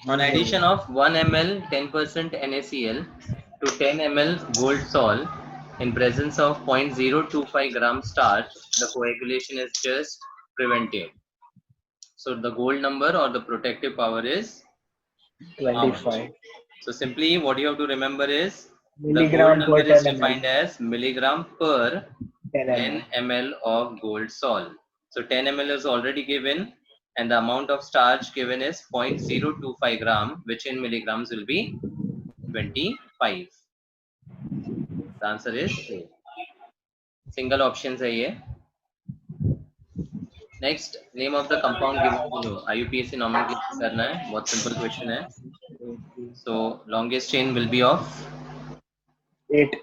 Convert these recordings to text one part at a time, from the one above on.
On addition of 1 ml 10% NaCl to 10 ml gold sol in presence of 0.025 gram starch, the coagulation is just preventive. So the gold number or the protective power is 25 So simply what you have to remember is the milligram gold number per is 10 defined ml. as milligram per 10 10 ml. ml of gold sol. So 10 ml is already given and the amount of starch given is 0.025 gram, which in milligrams will be 25. The answer is A. Single options है ये. Next, name of the compound given below. IUPAC nomenclature करना है. बहुत simple question है. So longest chain will be of 8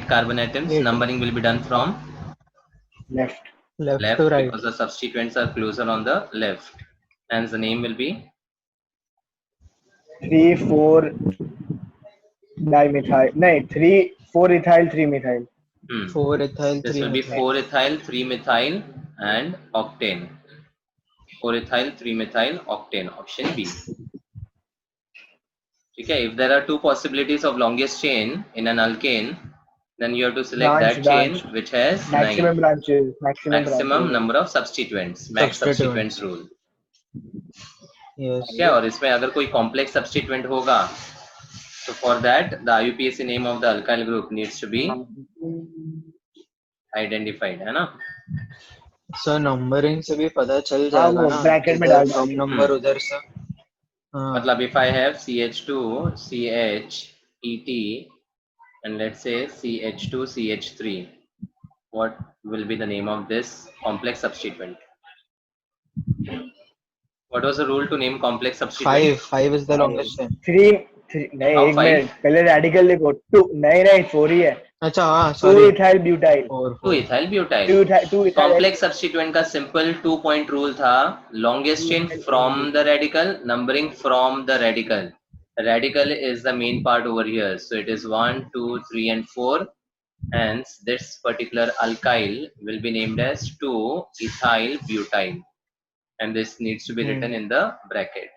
carbon atoms. 8. Numbering will be done from left Left to right. because the substituents are closer on the left. Hence the name will be 3 4 dimethyl. No, 4 ethyl 3 methyl. 4 ethyl, This 3 will be methyl. 4 ethyl 3 methyl and octane. 4 ethyl 3 methyl octane. Option B. Okay, if there are two possibilities of longest chain in an alkane, then you have to select that chain which has maximum 9. branches. Maximum number of substituents. Max substituents rule. Yes. क्या और इसमें अगर कोई complex substituent होगा so for that the IUPAC name of the alkyl group needs to be identified है ना. Sir numbering से भी पता चल जाएगा वो ना ब्रैकेट में इधर डाल कम नंबर उधर से. मतलब if I have CH2 CH ET and let's say CH2 CH3, what will be the name of this complex substituent? What was the rule to name complex substituent? 5 is the longest chain. 3 नहीं How एक 5? Minute पहले radical लिखो 2 नहीं 4 ही है. अच्छा हाँ 2 sorry. ethyl butyl. 2 ethyl butyl. 2 ethyl Complex substituent का simple 2 point rule था longest chain from the radical, numbering from the radical. Radical is the main part over here, so it is 1 2 3 and 4. Hence this particular alkyl will be named as 2 ethyl butyl, and this needs to be written in the bracket.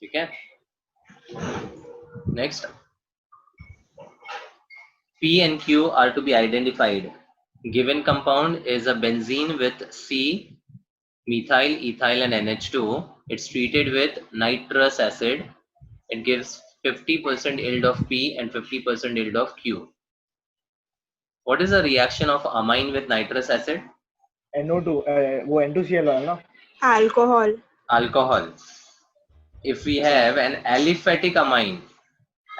Okay. Next, P and Q are to be identified. Given compound is a benzene with C, methyl, ethyl and NH2. It's treated with nitrous acid. It gives 50% yield of P and 50% yield of Q. What is the reaction of amine with nitrous acid? NO2 वो N2Cl वाला ना. Alcohol. Alcohol. If we have an aliphatic amine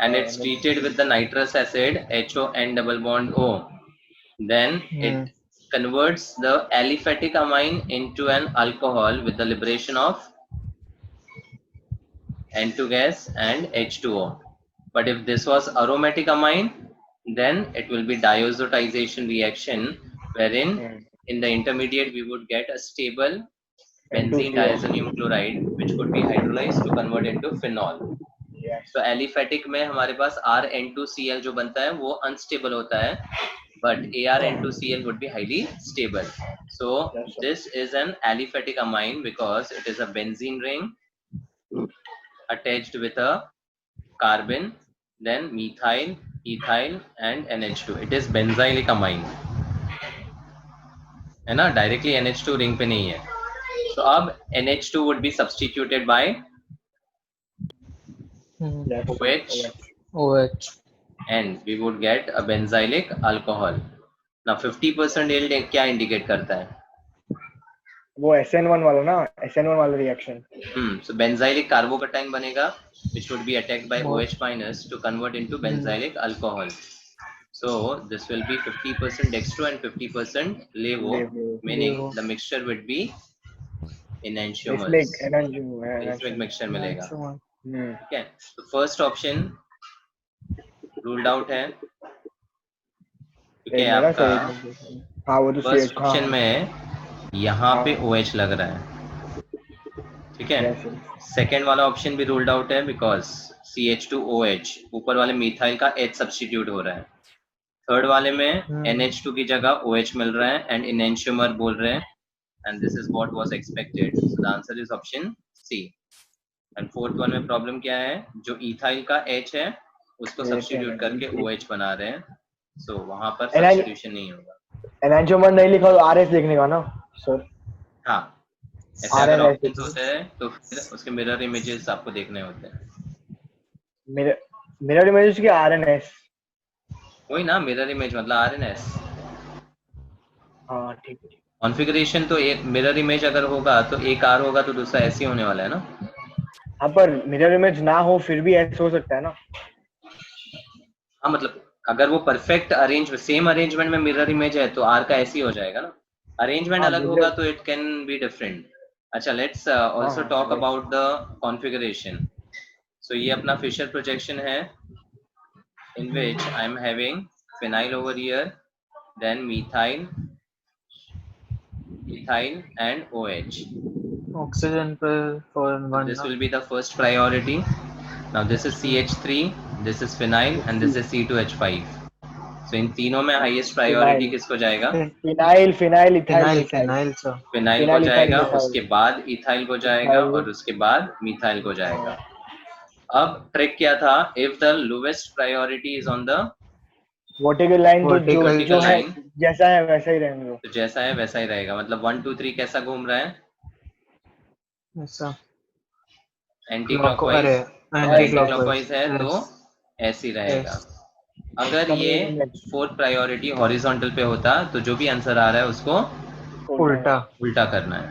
and it's treated with the nitrous acid HON double bond O, then it converts the aliphatic amine into an alcohol with the liberation of N2 gas and H2O. But if this was aromatic amine, then it will be diazotization reaction, wherein in the intermediate we would get a stable benzene diazonium chloride which could be hydrolyzed to convert into phenol. So aliphatic में हमारे पास RN2Cl जो बनता है वो unstable होता है, but ArN2Cl would be highly stable. So this is an aliphatic amine because it is a benzene ring attached with a carbon, then methyl, ethyl and NH2. It is benzylic amine. है ना, directly NH2 ring पे नहीं है. So अब NH2 would be substituted by OH and we would get a benzylic alcohol. Now 50% yield क्या indicate करता है? वो SN1 वाला ना, SN1 वाला reaction. So benzylic carbocation बनेगा which would be attacked by OH minus to convert into benzylic alcohol. So this will be 50% dextro and 50% levo, meaning the mixture would be enantiomers. Bismuth mixture मिलेगा. Okay. So first option ruled out है क्योंकि आपका first option में यहाँ पे OH लग रहा है, ठीक है. सेकेंड वाला ऑप्शन भी रूल्ड आउट है बिकॉज CH2OH ऊपर वाले मिथाइल का H सब्स्टिट्यूट हो रहा है. थर्ड वाले में NH2 की जगह OH मिल रहा है एंड इनेंशियोमर बोल रहे हैं and this is what was expected, so the answer is option C. And fourth one में प्रॉब्लम क्या है, जो इथाइल का H है उसको सब्स्टिट्यूट करके OH बना रहे हैं, सो वहां पर सब्स्टिट्यूशन नहीं होगा। एनांजियोमर नहीं लिखा तो RS लिखने का ना सर? हाँ, ऐसे अगर ऑप्शंस होते हैं तो फिर उसके मिरर इमेजेस आपको देखने होते हैं। मिरर इमेजेस की RNS, वही ना, मिरर इमेज मतलब RNS। हाँ ठीक है। कॉन्फ़िगरेशन तो एक मिरर इमेज अगर होगा तो एक R होगा तो दूसरा S ही होने वाला है ना। हाँ पर मिरर इमेज ना हो फिर भी ऐसे हो सकता है ना। हाँ मतलब अगर वो परफेक्ट अरेंज सेम अरेंजमेंट में मिरर इमेज है तो R का S ही हो जाएगा ना, अरेंजमेंट हाँ, अलग होगा तो इट कैन बी डिफरेंट। अच्छा, let's also talk about the configuration. So ये अपना फिशर प्रोजेक्शन है in which I am having phenyl over here, then methyl, ethyl and OH. Oxygen for one. This will be the first priority. Now this is CH3, this is phenyl and this is C2H5. So इन तीनों में highest priority किसको जाएगा? Phenyl ethyl phenyl sir. Phenyl को जाएगा, उसके बाद ethyl को जाएगा और उसके बाद मिथाइल को जाएगा। अब ट्रिक क्या था, if the lowest priority is on the vertical line तो जो है line, जैसा है वैसा ही रहेंगे, तो जैसा है वैसा ही रहेगा। मतलब 1 2 3 कैसा घूम रहा है, ऐसा एंटी क्लॉकवाइज, एंटी क्लॉकवाइज है तो ऐसे ही रहेगा। अगर ये फोर्थ प्रायोरिटी हॉरिजॉन्टल पे होता तो जो भी आंसर आ रहा है उसको उल्टा करना है।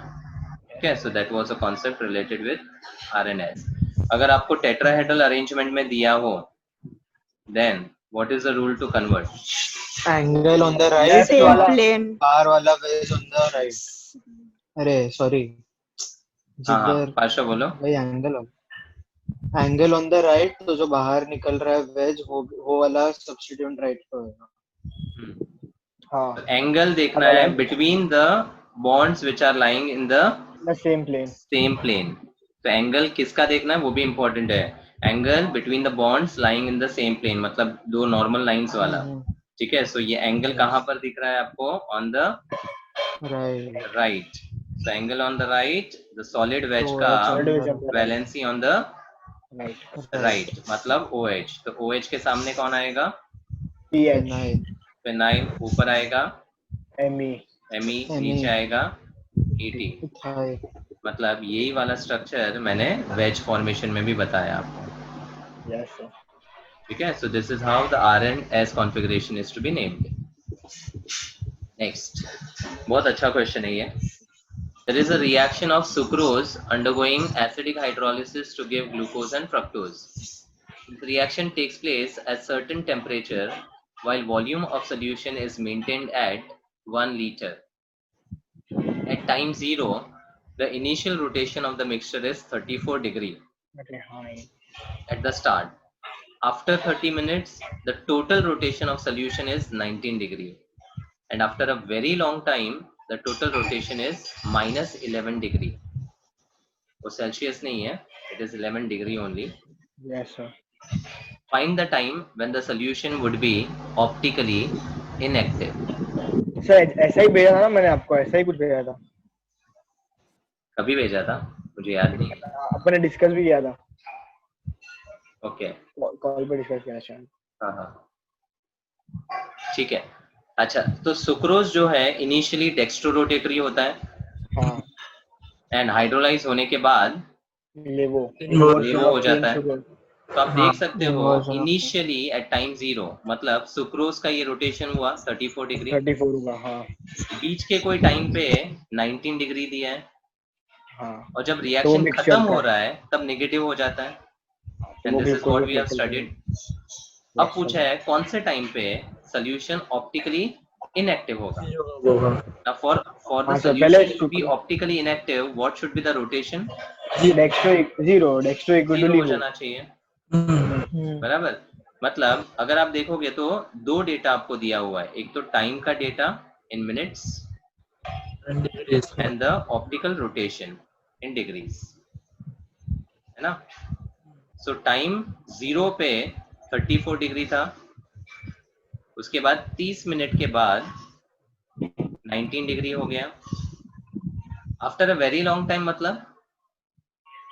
ठीक है, so that was a concept related with RNS। अगर आपको टेट्राहेड्रल अरेंजमेंट में दिया हो then what is the rule to convert? Angle on the right, Same plane. बार वाला वेज ऑन द राइट। अरे सॉरी, हाँ पाशा बोलो। भाई एंगल ऑन द राइट, तो जो बाहर निकल रहा है वेज वो वाला सब्स्टिट्यूट राइट पे होगा। हाँ, एंगल देखना है between the bonds which are lying in the same plane. तो एंगल किसका देखना है वो भी इंपॉर्टेंट है। Angle between the bonds lying in the same plane, मतलब दो नॉर्मल लाइंस वाला। ठीक है, सो ये एंगल कहाँ पर दिख रहा है आपको? On the right. So angle on the right, the solid wedge का वैलेंसी ऑन द राइट, मतलब OH। तो OH के सामने कौन आएगा? फिनाइल ऊपर आएगा, Me नीचे आएगा, ET। मतलब यही वाला स्ट्रक्चर मैंने वेज फॉर्मेशन में भी बताया आपको। Yes sir. ठीक है, so this is how the RNS configuration is to be named. Next, बहुत अच्छा क्वेश्चन है ये। There is a reaction of sucrose undergoing acidic hydrolysis to give glucose and fructose. This reaction takes place at certain temperature while volume of solution is maintained at 1 liter. At time 0, the initial rotation of the mixture is 34 degree at the start. After 30 minutes, the total rotation of solution is 19 degree. And after a very long time, the total rotation is minus 11 degree. वो Celsius नहीं है, it is 11 degree only. Yes sir. Find the time when the solution would be optically inactive. Sir ऐसा ही भेजा था ना मैंने आपको, ऐसा ही कुछ भेजा था। कभी भेजा था मुझे याद नहीं है। अपने डिस्कस भी किया था। ओके, कॉल पे डिस्कस किया शायद। हाँ ठीक है। अच्छा, तो सुक्रोज जो है इनिशियली डेक्स्ट्रोरोटेटरी होता है, हाँ, एंड हाइड्रोलाइज होने के बाद लेवो हो जाता है। तो आप देख सकते हो इनिशियली एट टाइम 0, मतलब सुक्रोज का ये रोटेशन हुआ 34 डिग्री, 34 होगा। हाँ, बीच के कोई टाइम पे 19 डिग्री दिया है। हाँ, और जब रिएक्शन खत्म हो रहा है तब नेगेटिव हो जाता है। And this is what we have studied. अब पूछा है कौन से टाइम पे सॉल्यूशन ऑप्टिकली इनएक्टिव होगा। Now for the solution to be optically inactive, what should be the rotation? Dextro equal to हो जाना चाहिए, बराबर। मतलब अगर आप देखोगे तो दो डेटा आपको दिया हुआ है, एक तो टाइम का data in minutes and the optical rotation in degrees, है ना। सो टाइम 0 पे 34 डिग्री था, उसके बाद 30 मिनट के बाद 19 डिग्री हो गया। After a very long time मतलब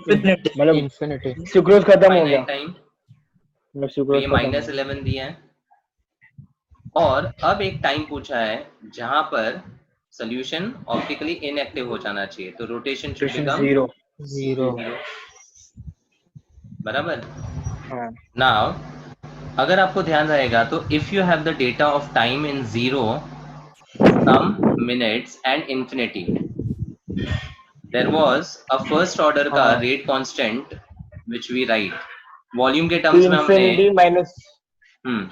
मतलब इन्फिनिटी। सुक्रोज खत्म हो गया, फाइनाइट टाइम, मतलब तो सुक्रोज ये खत्म हो माइनस गया। 11 दिया है। और अब एक टाइम पूछा है जहां पर सोल्यूशन ऑप्टिकली इनएक्टिव हो जाना चाहिए, तो rotation should Rotation become zero. Zero. बराबर। हाँ, नाउ अगर आपको ध्यान रहेगा तो if you have the data of time in zero, some minutes and infinity, there was a first order का हाँ, rate constant which we write volume के P टर्म्स में हमने infinity माइनस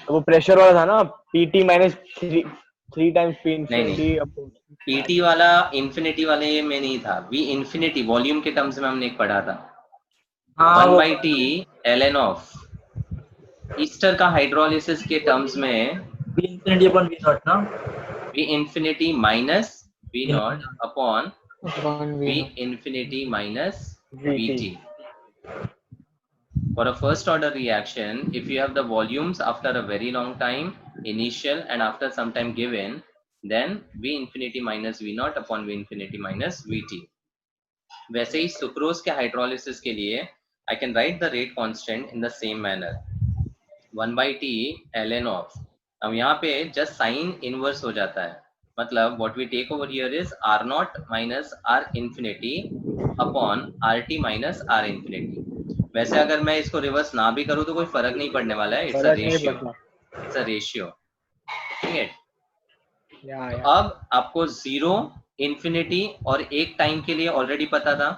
वो प्रेशर वाला था ना, PT minus three times P नहीं नहीं, infinity पीटी वाला इंफिनिटी वाले में नहीं था, वी इंफिनिटी वॉल्यूम के टर्म्स में हमने एक पढ़ा था, हाँ 1 वो by t ln of ester का हाइड्रोलिसिस के टर्म्स में इंफिनिटी अपन वी नॉट ना v infinity minus v naught upon one v v no. infinity minus VT. vt. For a first order reaction, if you have the volumes after a very long time, initial and after some time given, then v infinity minus v naught upon v infinity minus vt. वैसे ही sucrose के hydrolysis के लिए I can write the rate constant in the same manner, 1 by t ln of. अब यहाँ पे just sine inverse हो जाता है, मतलब what we take over here is r naught minus r infinity upon rt minus r infinity. वैसे अगर मैं इसको रिवर्स ना भी करूँ तो कोई फर्क नहीं पड़ने वाला है, इट्स अ फर्क नहीं रेशियो, पड़ता। इट्स अ रेशियो, ठीक है। या तो अब आपको जीरो, इंफिनिटी और एक टाइम के लिए ऑलरेडी पता था,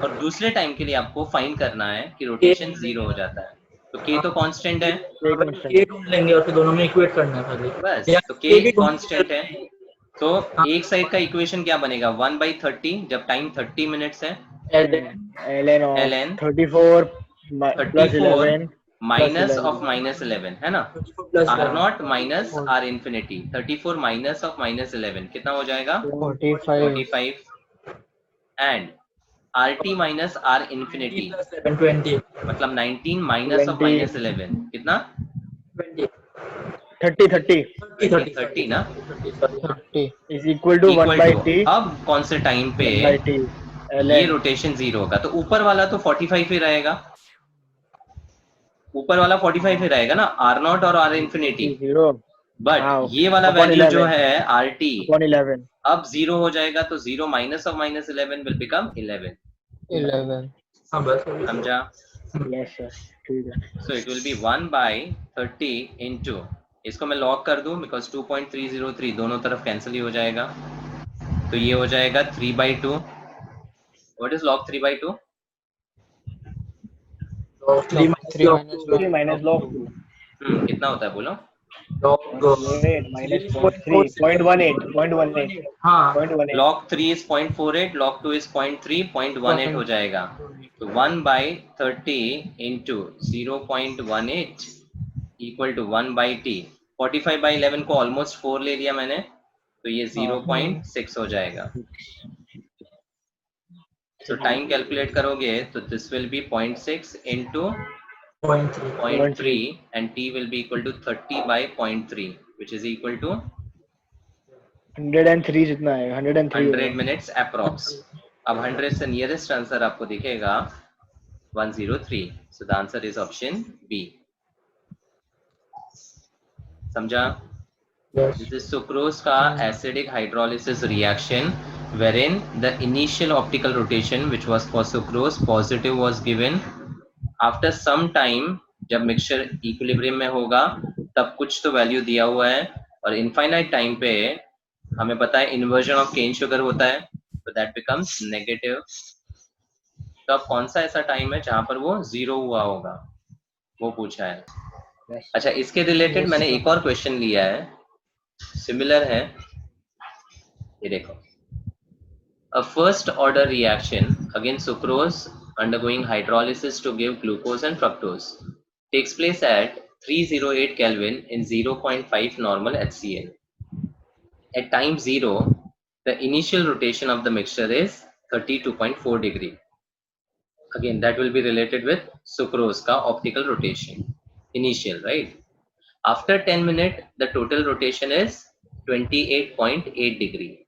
और दूसरे टाइम के लिए आपको फाइंड करना है कि रोटेशन जीरो हो जाता है, तो k तो कांस्टेंट है, ये ढूंढ लेंगे और फिर दोनों में इक्वेट करना है खाली। बस या तो ये k भी ढूंढ कांस्टेंट है। तो एक साइड का इक्वेशन क्या बनेगा, 1 by 30 जब टाइम 30 मिनट्स है, ln of ln 34 plus 34 11 minus of minus 11 है ना, plus r naught minus r infinity, 34 minus of minus 11 कितना हो जाएगा 45 45 and rt minus r infinity 20 मतलब 19 माइनस ऑफ 20 माइनस 11 कितना 20 30 30 ना, 30 is equal to 1 equal by two t अब कौन से टाइम पे 1 by t ये ln रोटेशन जीरो होगा, तो ऊपर वाला तो 45 ही रहेगा, ऊपर वाला 45 ही रहेगा ना, r नॉट और r इंफिनिटी, 0 बट हाँ, ये वाला upon वैल्यू जो 11 है rt upon 11 अब जीरो हो जाएगा, तो zero minus of minus 11 will become 11, 11 हाँ बस समझा। yes sir, ठीक है। So it will be 1 by 30 into, इसको मैं लॉग कर दूं बिकॉज 2.303 दोनों तरफ कैंसिल ही हो जाएगा, तो ये हो जाएगा 3 by 2। What is log 3 by 2? 3 3 minus log 2 कितना होता है बोलो, minus 0.18 हाँ 0.18 log 3 is 0.48, log 2 is 0.3, 0.18 हो जाएगा, तो 1 by 30 into 0.18 equal to 1 by t, 45 by 11 को almost 4 ले लिया मैंने, तो ये 0.6 हो जाएगा। तो टाइम कैलकुलेट करोगे तो this will B 0.6 into 0.3 and t will be equal to 30 by 0.3 which is equal to 103 जितना है 103 100 minutes approx। अब 100 से नियरेस्ट आंसर आपको दिखेगा 103, so the answer is option B। समझा। This is sucrose का acidic hydrolysis reaction wherein the initial optical rotation which was for sucrose positive was given, after some time जब mixture equilibrium में होगा तब कुछ तो वैल्यू दिया हुआ है, और इनफाइनाइट टाइम पे हमें पता है इन्वर्जन ऑफ केन शुगर होता है, तो दैट बिकम्स नेगेटिव। तो अब कौन सा ऐसा टाइम है जहां पर वो जीरो हुआ होगा, वो पूछा है। अच्छा, इसके रिलेटेड मैंने एक और क्वेश्चन लिया है, सिमिलर है, ये देखो। A first order reaction against sucrose undergoing hydrolysis to give glucose and fructose takes place at 308 Kelvin in 0.5 normal HCl. At time 0, the initial rotation of the mixture is 32.4 degree. Again, that will be related with sucrose ka optical rotation, initial, right? After 10 minutes, the total rotation is 28.8 degree.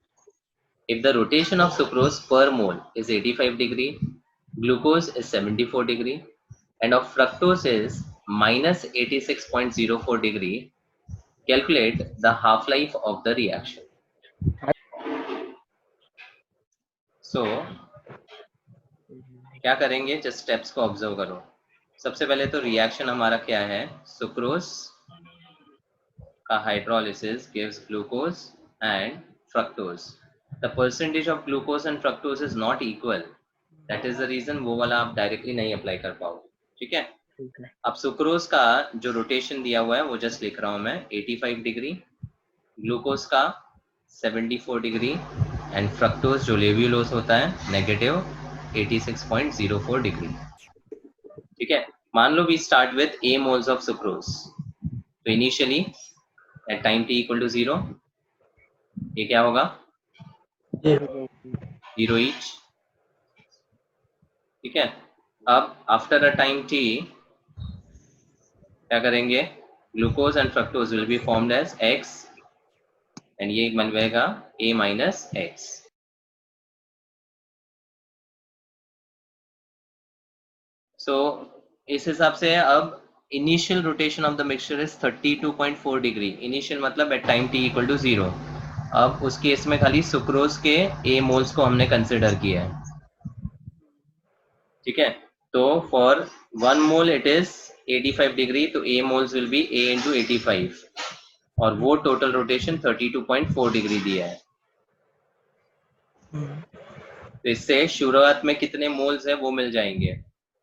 If the rotation of sucrose per mole is 85 degree, glucose is 74 degree, and of fructose is minus 86.04 degree, calculate the half-life of the reaction. So, क्या करेंगे? Just steps को observe करो. सबसे पहले तो reaction हमारा क्या है? सुक्रोज का hydrolysis gives glucose and fructose. The percentage of glucose and fructose is not equal. That is the reason वो वाला आप डायरेक्टली नहीं अप्लाई कर पाओगे. ठीक है. अब सुक्रोज का जो रोटेशन दिया हुआ है वो जस्ट लिख रहा हूं मैं 85 डिग्री, ग्लूकोज का 74 डिग्री एंड फ्रक्टोज जो लेव्युलोज होता है नेगेटिव 86.04 डिग्री. ठीक है. मान लो we start with A moles of sucrose. तो initially at time t equal to 0 ये क्या होगा? 0 each. ठीक है. अब आफ्टर अ टाइम t क्या करेंगे? Glucose and fructose will be formed as x and ये बनेगा A minus x. सो इस हिसाब से अब initial rotation of the mixture is 32.4 degree. Initial मतलब at time t equal to 0. अब उस केस में खाली सुक्रोज के A मोल्स को हमने कंसिडर किया है. ठीक है. तो for 1 mole it is 85 degree, तो A moles will be A into 85 और वो टोटल रोटेशन 32.4 डिग्री दिया है. तो इससे शुरुआत में कितने मोल्स है वो मिल जाएंगे.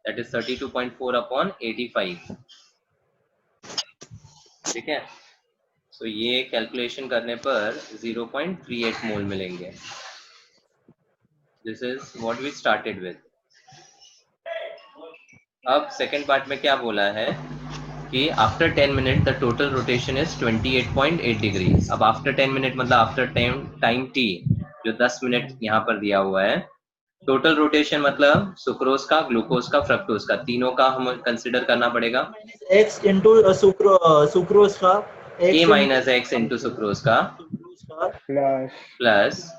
That is 32.4 upon 85. ठीक है. तो ये कैलकुलेशन करने पर 0.38 मोल मिलेंगे. This is what we started with. अब सेकंड पार्ट में क्या बोला है कि after 10 minute the total rotation is 28.8 degree. अब आफ्टर 10 मिनट मतलब आफ्टर टाइम t जो 10 मिनट यहाँ पर दिया हुआ है. टोटल रोटेशन मतलब सुक्रोज का, ग्लूकोज का, फ्रक्टोज का, तीनों का हम कंसिडर करना पड़ेगा. x इंटू सुक्रोज का A minus x into sucrose का plus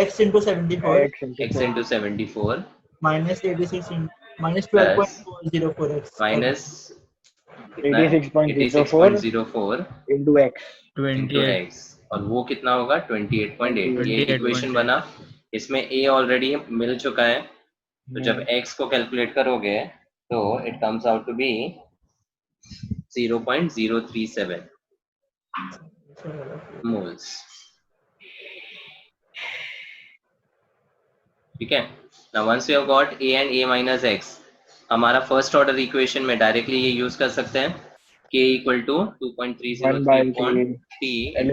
x into 74 x into 74 minus 86 minus 12.04x minus 86.04 into x. into x और वो कितना होगा 28.8. ये इक्वेशन बना. इसमें a ऑलरेडी मिल चुका है, तो जब x को कैलकुलेट करोगे तो it comes out to be 0.037 moles. ठीक है. Now once we have got a and a minus x, हमारा फर्स्ट ऑर्डर इक्वेशन में डायरेक्टली ये यूज कर सकते हैं. k equal to 2.303 upon t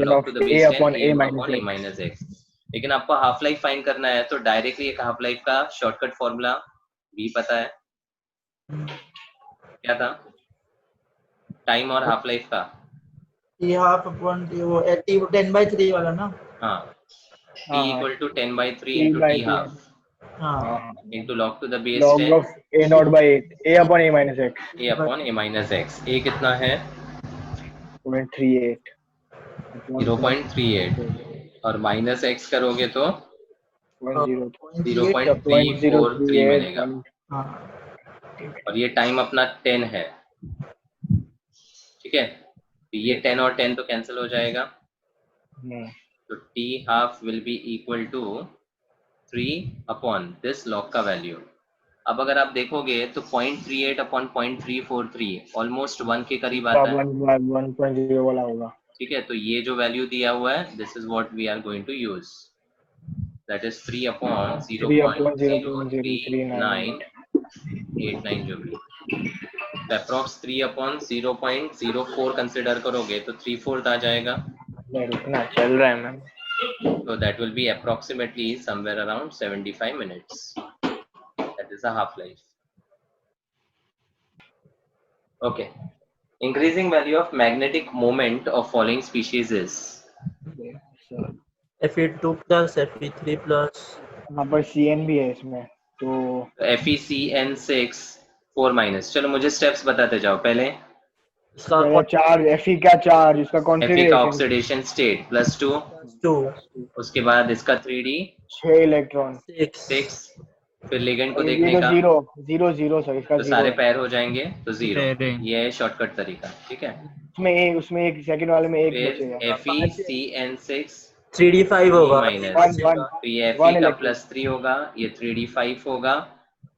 log to the base 10 a upon a minus x. लेकिन आपको हाफ लाइफ फाइंड करना है तो डायरेक्टली एक हाफ लाइफ का शॉर्टकट फॉर्मूला भी पता है. क्या था? टाइम और हाफ लाइफ का t हाफ अपॉन वो 10/3 वाला ना. हाँ. t equal to 10/3 into t half हाँ into log to the base Log 10 of a naught by 8. A upon a minus x. a upon a minus x. a कितना है? 0.38. 0.38 और minus x करोगे तो 0.038 0.343 मिलेगा. हाँ और ये टाइम अपना 10 है. ठीक है. तो ये 10 और 10 तो कैंसिल हो जाएगा. तो t half will be equal to 3 upon this log का वैल्यू. अब अगर आप देखोगे तो 0.38 अपॉन 0.343 ऑलमोस्ट 1 के करीब आता है. 1.0 वाला होगा. ठीक है. तो ये जो वैल्यू दिया हुआ है this is what we are going to use. That is 3 upon 0.03989 जो भी. अप्रॉक्स 3 अपॉन 0.04 कंसिडर करोगे तो 3/4 आ जाएगा. रुकना चल रहा है ma'am. So that will be approximately somewhere around 75 minutes. That is a half-life. Okay. Increasing value of magnetic moment of following species is Fe2 plus Fe3 plus यहाँ पर CN भी है इसमें तो FeCN6 4 minus. चलो मुझे स्टेप्स बताते जाओ. पहले इसका चार्ज Fe का चार्ज, उसका Fe का कॉन्फ़िगरेशन ऑक्सीडेशन स्टेट +2, 2 उसके बाद इसका 3D 6 इलेक्ट्रॉन, 6 6, फिर लिगेंड को ये देखने तो का, जीरो सर, इसका तो जीरो सारे है। पैर हो जाएंगे तो 0। Pairing. ये है शॉर्टकट तरीका, ठीक है। उसमें एक सेकंड वाले में एक फिर बचेगा। FeCN6 3d5 होगा माइनस, वन तो ये वन Fe का इलेक्ट्रॉन, +3 होगा, ये 3d5 होगा,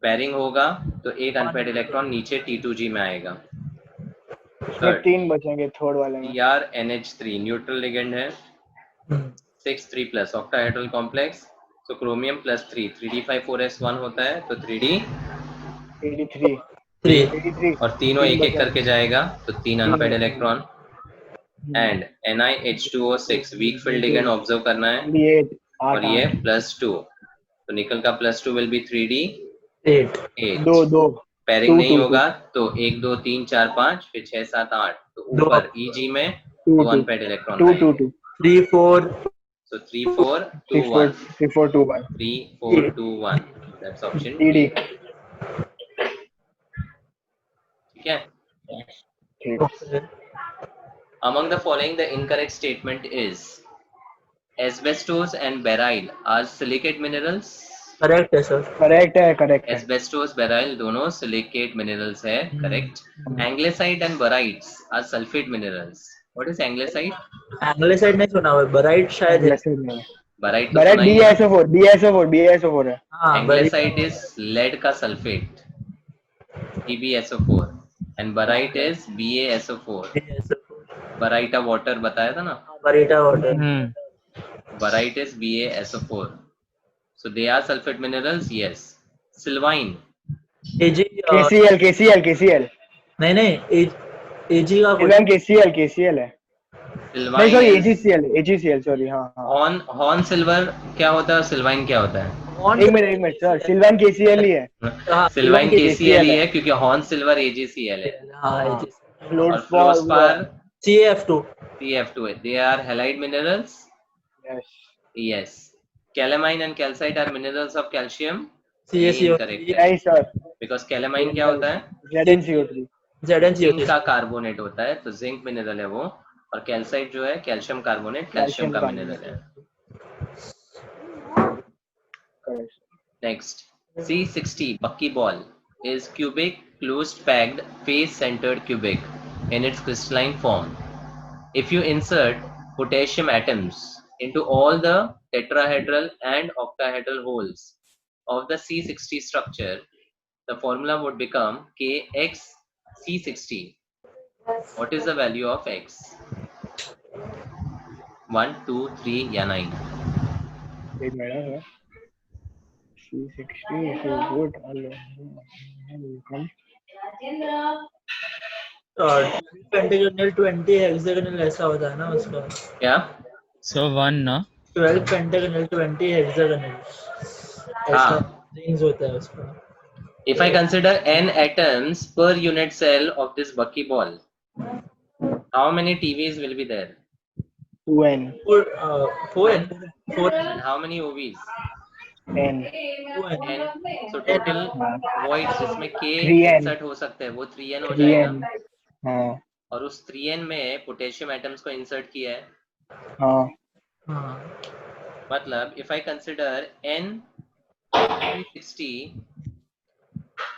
पैरिंग होगा तो एक अनपेड इलेक्ट्रॉन नीचे T2G में आएगा। उसमें 3 बचेंगे थर्ड वाले में। TrNH3 न्यूट्रल लिगेंड है, 6 3+ ऑक्टाहेड्रल कॉम्प्लेक्स, तो क्रोमियम +3 3d5 4s1 होता है, तो 3D 83 3 और तीनों तीन एक एक बचा। करके जाएगा, तो 3 unpaired electron and NiH2O6 weak field ligand observe करना है, ये और ये +2, तो निकल का +2 विल बी 3D 8 दो 8, पैरिंग two, नहीं two, होगा तो 1 2 3 4 5 फिर 6 7 8, तो दो। ऊपर EG में two, 2 two, अनपेड इलेक्ट्रॉन 2 2 रहेंगे, 2 3 4 so 3 4 2 6 4 1 3 4 2 1 3 4 2 1, that's option TD। D, ठीक है। ठीक। Among the following, the incorrect statement is asbestos and beryl are silicate minerals. Correct है सर करेक्ट है। Asbestos, beryl दोनों silicate minerals है, correct. Anglesite and barytes are sulfate minerals. What is anglesite? एंग्लेसाइड नहीं सुना हुआ बराइट शायद है Barite तो सुना ही है। BaSO4 है। हाँ Anglesite is lead का sulfate, PbSO4, and barite is BaSO4. Baryta water बताया था ना, बरीटा water barite is BaSO4. So they are sulfate minerals, yes. Sylvine, AG KCl नहीं नहीं एजी का इवन KCl है। नहीं sorry Sylvine is AgCl sorry हाँ। horn silver क्या होता है और Sylvine क्या होता है? एक मिनट सर, सिल्वान KCl ही है। Sylvine KCl ही है। है क्योंकि horn silver AgCl है, हाँ और फ्लोरस्पार CF2 CF2 है। They are halide minerals, yes. Calamine and calcite are minerals of calcium, CaCO3 incorrect है, नहीं सर, because calamine क्या होता है? ZnCO3 जिंक का कार्बोनेट होता है, तो जिंक मिनरल है वो, और कैल्साइट जो है कैल्शियम कार्बोनेट, कैल्शियम का मिनरल है। Next, C60 buckyball is cubic closed packed face centered cubic in its crystalline form. If you insert potassium atoms into all the tetrahedral and octahedral holes of the C60 structure, the formula would become Kx C60. What is the value of x? 1 2 3 या 9? एक minute है। C60 if you put pentagonal 20 hexagonal ऐसा होता है ना उसका क्या? So 1 ना 12 पेंटागोनल 20 हेक्सागोनल ऐसा थिंग्स होता है उसका। If I consider n atoms per unit cell of this buckyball, how many TVs will be there? 2n 4 And how many OVs? n n. So total voids जिसमें k 3n insert हो सकते हैं वो 3n हो जाएगा, हाँ और उस 3n में पोटेशियम एटम्स को इंसर्ट किया है, हाँ मतलब if I consider n 360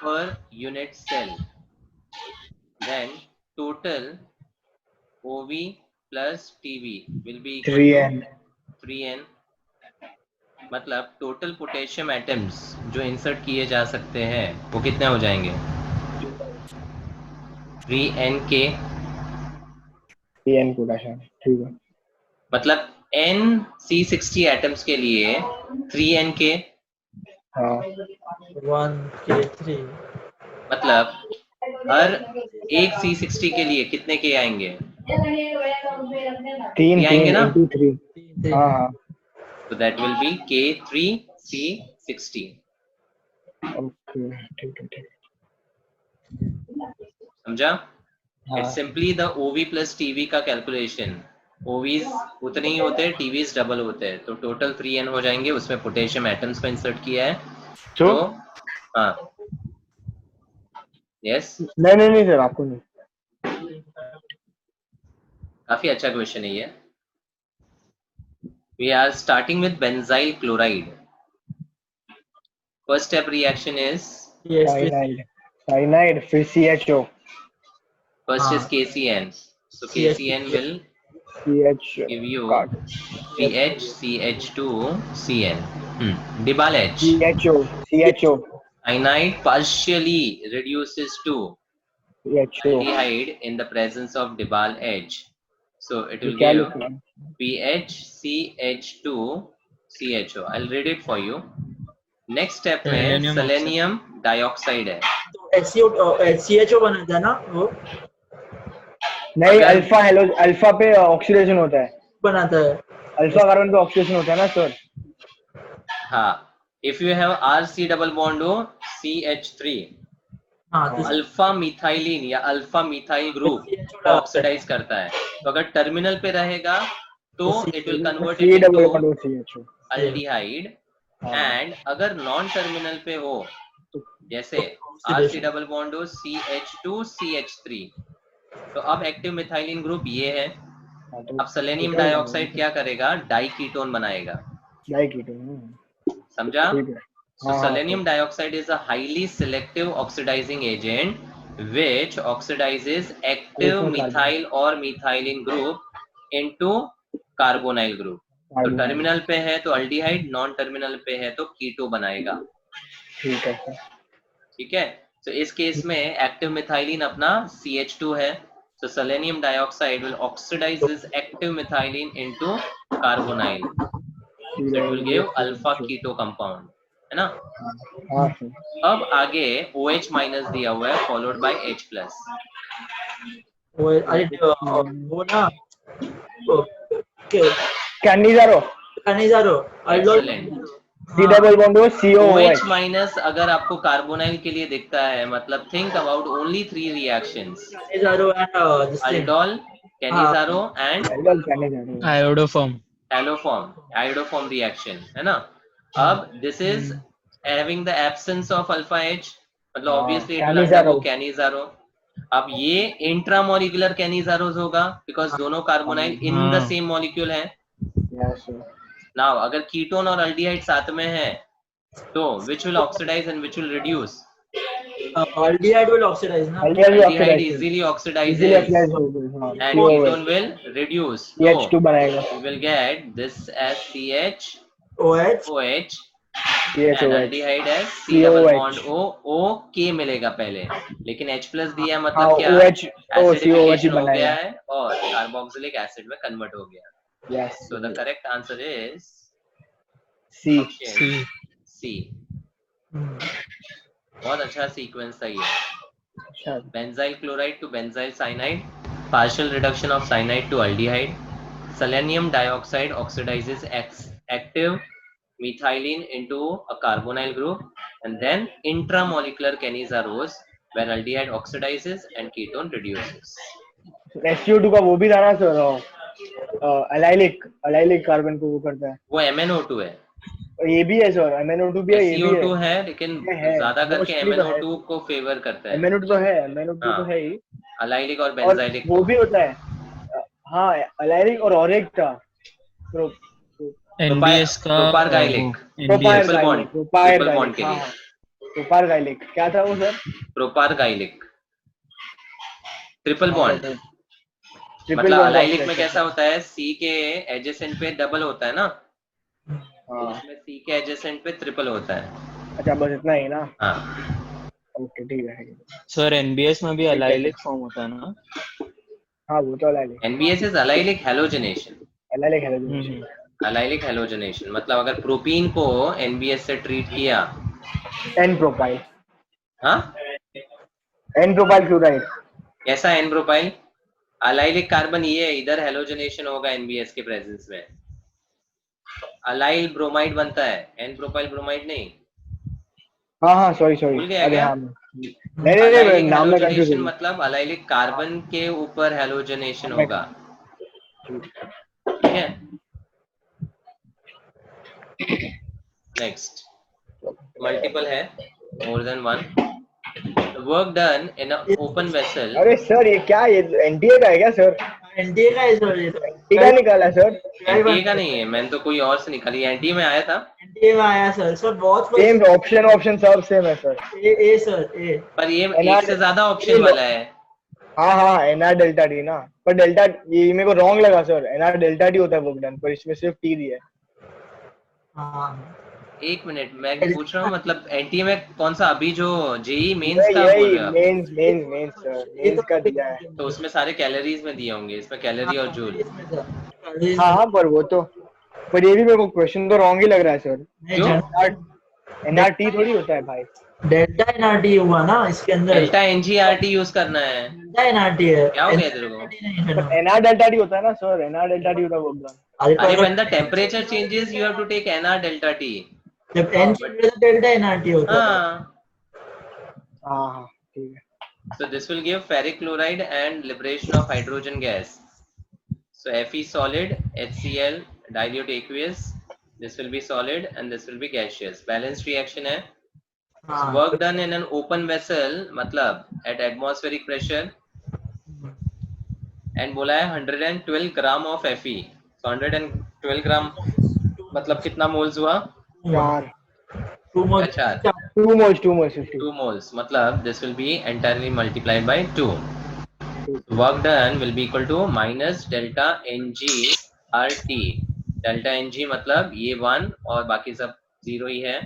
per unit cell, then total OV plus TV will be equal 3n to 3n, मतलब टोटल पोटेशियम एटम्स जो इंसर्ट किए जा सकते हैं वो कितने हो जाएंगे? 3nk, 3n पोटेशियम, ठीक है। मतलब n C60 एटम्स के लिए 3nk, हाँ 1k3 मतलब हर एक C60 के लिए कितने के आएंगे? 3 आएंगे ना? 3 हाँ तो that will be K3C60। Okay ठीक है समझा? It's simply the OV plus TV का कैलकुलेशन। OVs उतने ही होते हैं, TVs डबल होते हैं, तो टोटल 3n हो जाएंगे, उसमें पोटेशियम एटम्स को इंसर्ट किया है, तो हाँ, यस नहीं सर आपको नहीं। काफी अच्छा क्वेश्चन है ये. We are starting with benzyl chloride. First step reaction is Yes, Cyanide फिर CHO first is हाँ. KCN. So CH2. KCN will CH give you card PH CH2CN. Dibal H. CHO Cyanide partially reduces to CHO aldehyde in the presence of Dibal H. So it will क्या give लिखना है? PH CH2 CHO. I'll read it for you. Next step में Selenium selenium dioxide है. तो HCHO बनाता है ना वो नहीं अगर- अल्फा पे ऑक्सीडेशन होता है. बनाता है. अल्फा कार्बन पे ऑक्सीडेशन होता है ना सर. हाँ. If you have RC double bond O CH3 हाँ तो अल्फा मिथाइलिन या अल्फा मिथाइल ग्रुप HCHO को ऑक्सीडाइज करता है. तो अगर टर्मिनल पे रहेगा तो it will convert C it double into CHO aldehyde. And अगर नॉन टर्मिनल पे हो जैसे RC डबल बॉन्ड हो CH2CH3 तो अब एक्टिव मिथाइलिन ग्रुप ये है. अब सेलेनियम डाइऑक्साइड क्या करेगा? डाई कीटोन बनाएगा. समझा? ठीक है. So selenium dioxide is a highly selective oxidizing agent which oxidizes active methyl or methylene group into carbonyl group. तो टर्मिनल पे है तो अल्डिहाइड, नॉन टर्मिनल पे है तो कीटो बनाएगा. ठीक है सर. ठीक है. तो इस केस में एक्टिव मिथाइलिन अपना CH2 है. So selenium dioxide will oxidize this active methylene into carbonyl. So it will give alpha keto compound. है ना? हाँ सर. अब आगे OH माइनस दिया हुआ है फॉलोड बाय H प्लस. वो वो ना Cannizzaro Cannizzaro Excellent. C double bond OH COOH minus अगर आपको कार्बोनाइल के लिए दिखता है मतलब think about only 3 reactions. Cannizzaro and this thing aldol, Cannizzaro and Cannizzaro Iodoform. Iodoform reaction है ना. अब this is having the absence of alpha H मतलब obviously it will undergo Cannizzaro. अब ये इंट्रामोलिकुलर कैनिजारोस होगा बिकॉज दोनों carbonyl in the same molecule है. Now अगर कीटोन और अल्डिहाइड साथ में है तो which will oxidize and which will reduce? aldehyde will oxidize ना. Aldehyde easily oxidizes and ketone will reduce. So CH2 बनाएगा. we will get this as OH CHOH and CHOH aldehyde as C double bond O K मिलेगा पहले. लेकिन H plus दिया है मतलब क्या? OH Acidification हो बनाएगा. गया है और कार्बोक्सिलिक एसिड में कन्वर्ट हो गया. Yes. So the correct answer is C. option C. बहुत अच्छा सीक्वेंस था ये. अच्छा. Benzyl chloride to benzyl cyanide, partial reduction of cyanide to aldehyde. Selenium dioxide oxidizes active methylene into a carbonyl group, and then intramolecular canizarose where aldehyde oxidizes and ketone reduces. SO2 का वो भी था ना sir. Allylic carbon को वो करता है. वो MnO2 है. ये भी है सर. MnO2 भी है. ये भी CO2 है. है लेकिन है. ज्यादा करके Mostly तो है. MnO2 को फेवर करता है. MnO2 तो है. MnO2 हाँ. तो है ही. अलाइलिक और और बेंजाइलिक वो भी होता है. हाँ अलाइलिक और एक था. NBS का प्रोपारगाइलिक. प्रोपारगाइलिक बॉन्ड के लिए. प्रोपारगाइलिक क्या था वो सर? Propargylic triple bond. मतलब अलाइलिक में कैसा होता है C के एडजेसेंट पे डबल होता है ना. इसमें C के एडजेसेंट पे ट्रिपल होता है. अच्छा बस इतना ही ना. हाँ. ओके ठीक है. सर NBS में भी अलाइलिक फॉर्म होता है ना. हाँ वो तो allylic. NBS is allylic halogenation. Allylic है. अलाइलिक हैलोजनेशन मतलब अगर प्रोपीन को NBS से ट्रीट किया. N propyl. हाँ. N propyl chloride. कैसा N प्रोपाइल? अलाइलिक कार्बन ये है, इधर हैलोजनेशन होगा NBS के प्रेजेंस में. अलाइल ब्रोमाइड बनता है. N प्रोपाइल ब्रोमाइड नहीं. हाँ सॉरी. भूल गया क्या? नहीं नाम में कंफ्यूज हूँ. मतलब अलाइलिक कार्बन के ऊपर हैलोजनेशन होगा. ठीक है. नेक्स्ट मल्टीपल है, more than one. Work done in a open vessel. अरे सर ये क्या? ये NTA का है क्या सर? एनटीए का है सर ये तो। ठीक है, निकाला सर। एनटीए का नहीं है, मैंने तो कोई और से निकाली, एनटीए में आया था। एनटीए में आया सर बहुत सेम ऑप्शन सब सेम है सर। ए सर ए। पर ये NR एक से ज्यादा ऑप्शन वाला है। हाँ एनआर डेल्टा टी ना, पर डेल्टा ये मेरे को रॉन्ग लगा सर, एनआर डेल्टा टी होता है वर्क डन, पर इसमें सिर्फ टी दिया है। हाँ एक मिनट, मैं पूछ रहा हूँ मतलब एनटीए में कौन सा, अभी जो जेई मेंस का बोल यही रहे हो आप? मेंस सर, मेंस का दिया है। तो उसमें सारे कैलोरीज में दिए होंगे, इसमें कैलोरी और जूल। हाँ पर वो तो, पर ये भी मेरे को क्वेश्चन तो रॉन्ग ही लग रहा है सर। क्यों? एनआर टी थोड़ी होता है भाई। डेल्टा एनआरटी हुआ ना इसके अंदर। डेल्टा एनजीआरटी यूज करना है। डेल्टा एनआरटी है। क्या हो गया तेरे को? पर एनआर डेल्टा टी होता है ना सर, एनआर डेल्टा टी होता है वर्क डन। अरे when the temperature changes you have to take NR delta T। जब एन चेंज तो डेल्टा एनआरटी होता है। हाँ, हाँ ठीक है। so this will give ferric chloride and liberation of hydrogen gas। So Fe solid, HCl, dilute aqueous, this will be solid and this will be gaseous। Balanced reaction है। So work done in an open vessel मतलब at atmospheric pressure and बोला है 112 ग्राम of Fe। So 112 ग्राम मतलब कितना moles हुआ? 4 अच्छा 2 moles 2 moles मतलब this will be entirely multiplied by 2। Work done will be equal to minus delta Ng RT। delta Ng मतलब ये 1 और बाकी सब 0 ही है।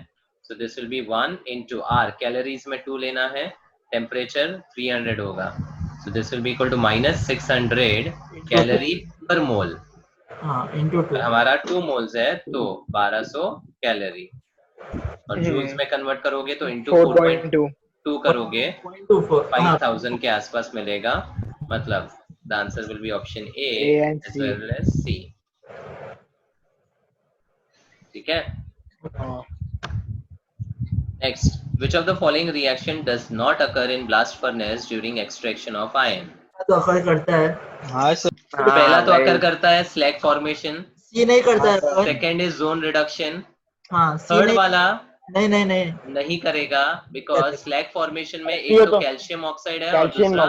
So this will be 1 into R। Calories में 2 लेना है, टेम्परेचर 300 होगा। So this will be equal to minus 600 calorie पर मोल। इनटू 2 हमारा 2 मोल्स है तो 1200 कैलोरी, और जूल्स में कन्वर्ट करोगे तो इंटू 4.2 करोगे 5000 के आसपास मिलेगा। मतलब the answer will be option A as well as C. ठीक है, next, which of the following reaction does not occur in blast furnace during extraction of iron? तो अकर करता है। हाँ सर। पहला तो अकर करता है स्लैग फॉर्मेशन, सी नहीं करता है। सेकंड इज जोन रिडक्शन, हाँ थर्ड वाला नहीं नहीं करेगा बिकॉज स्लैग फॉर्मेशन में एक तो कैल्शियम ऑक्साइड है और दूसरा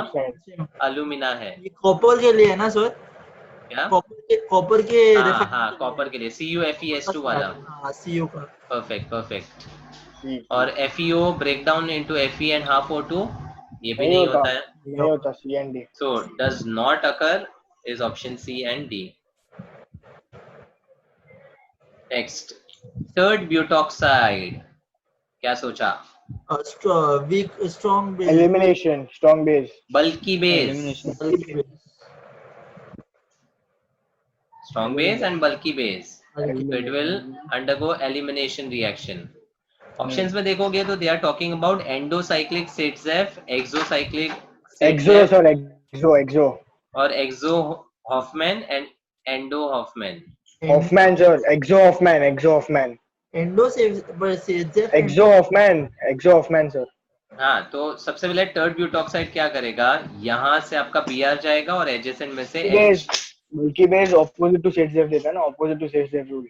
अलुमिना है। ये कॉपर के लिए है ना सर? क्या? कॉपर के हाँ कॉपर के लिए CuFeS2 वाला। हाँ CU का। परफेक्ट। और FeO break down into Fe and half O2 ये भी नहीं होता है। नहीं होता, C and D. So does not occur is option C and D. Next, third butoxide, क्या सोचा? Strong elimination, strong base, bulky base, strong base and bulky base, so it will undergo elimination reaction। Options में देखोगे तो they are talking about endocyclic Sitzef, exocyclic exo sir, exo और exo Hoffman and endo Hoffman। Hofmann sir, exo Hofmann endo से exo Hoffmann sir. हाँ, तो सबसे पहले टर्ड butoxide क्या करेगा, यहाँ से आपका Br जाएगा और एडजेसेंट में से H। बल्कि बेस ऑपोजिट टू सेटजेफ देता है ना, ऑपोजिट टू सेटजेफ रूल।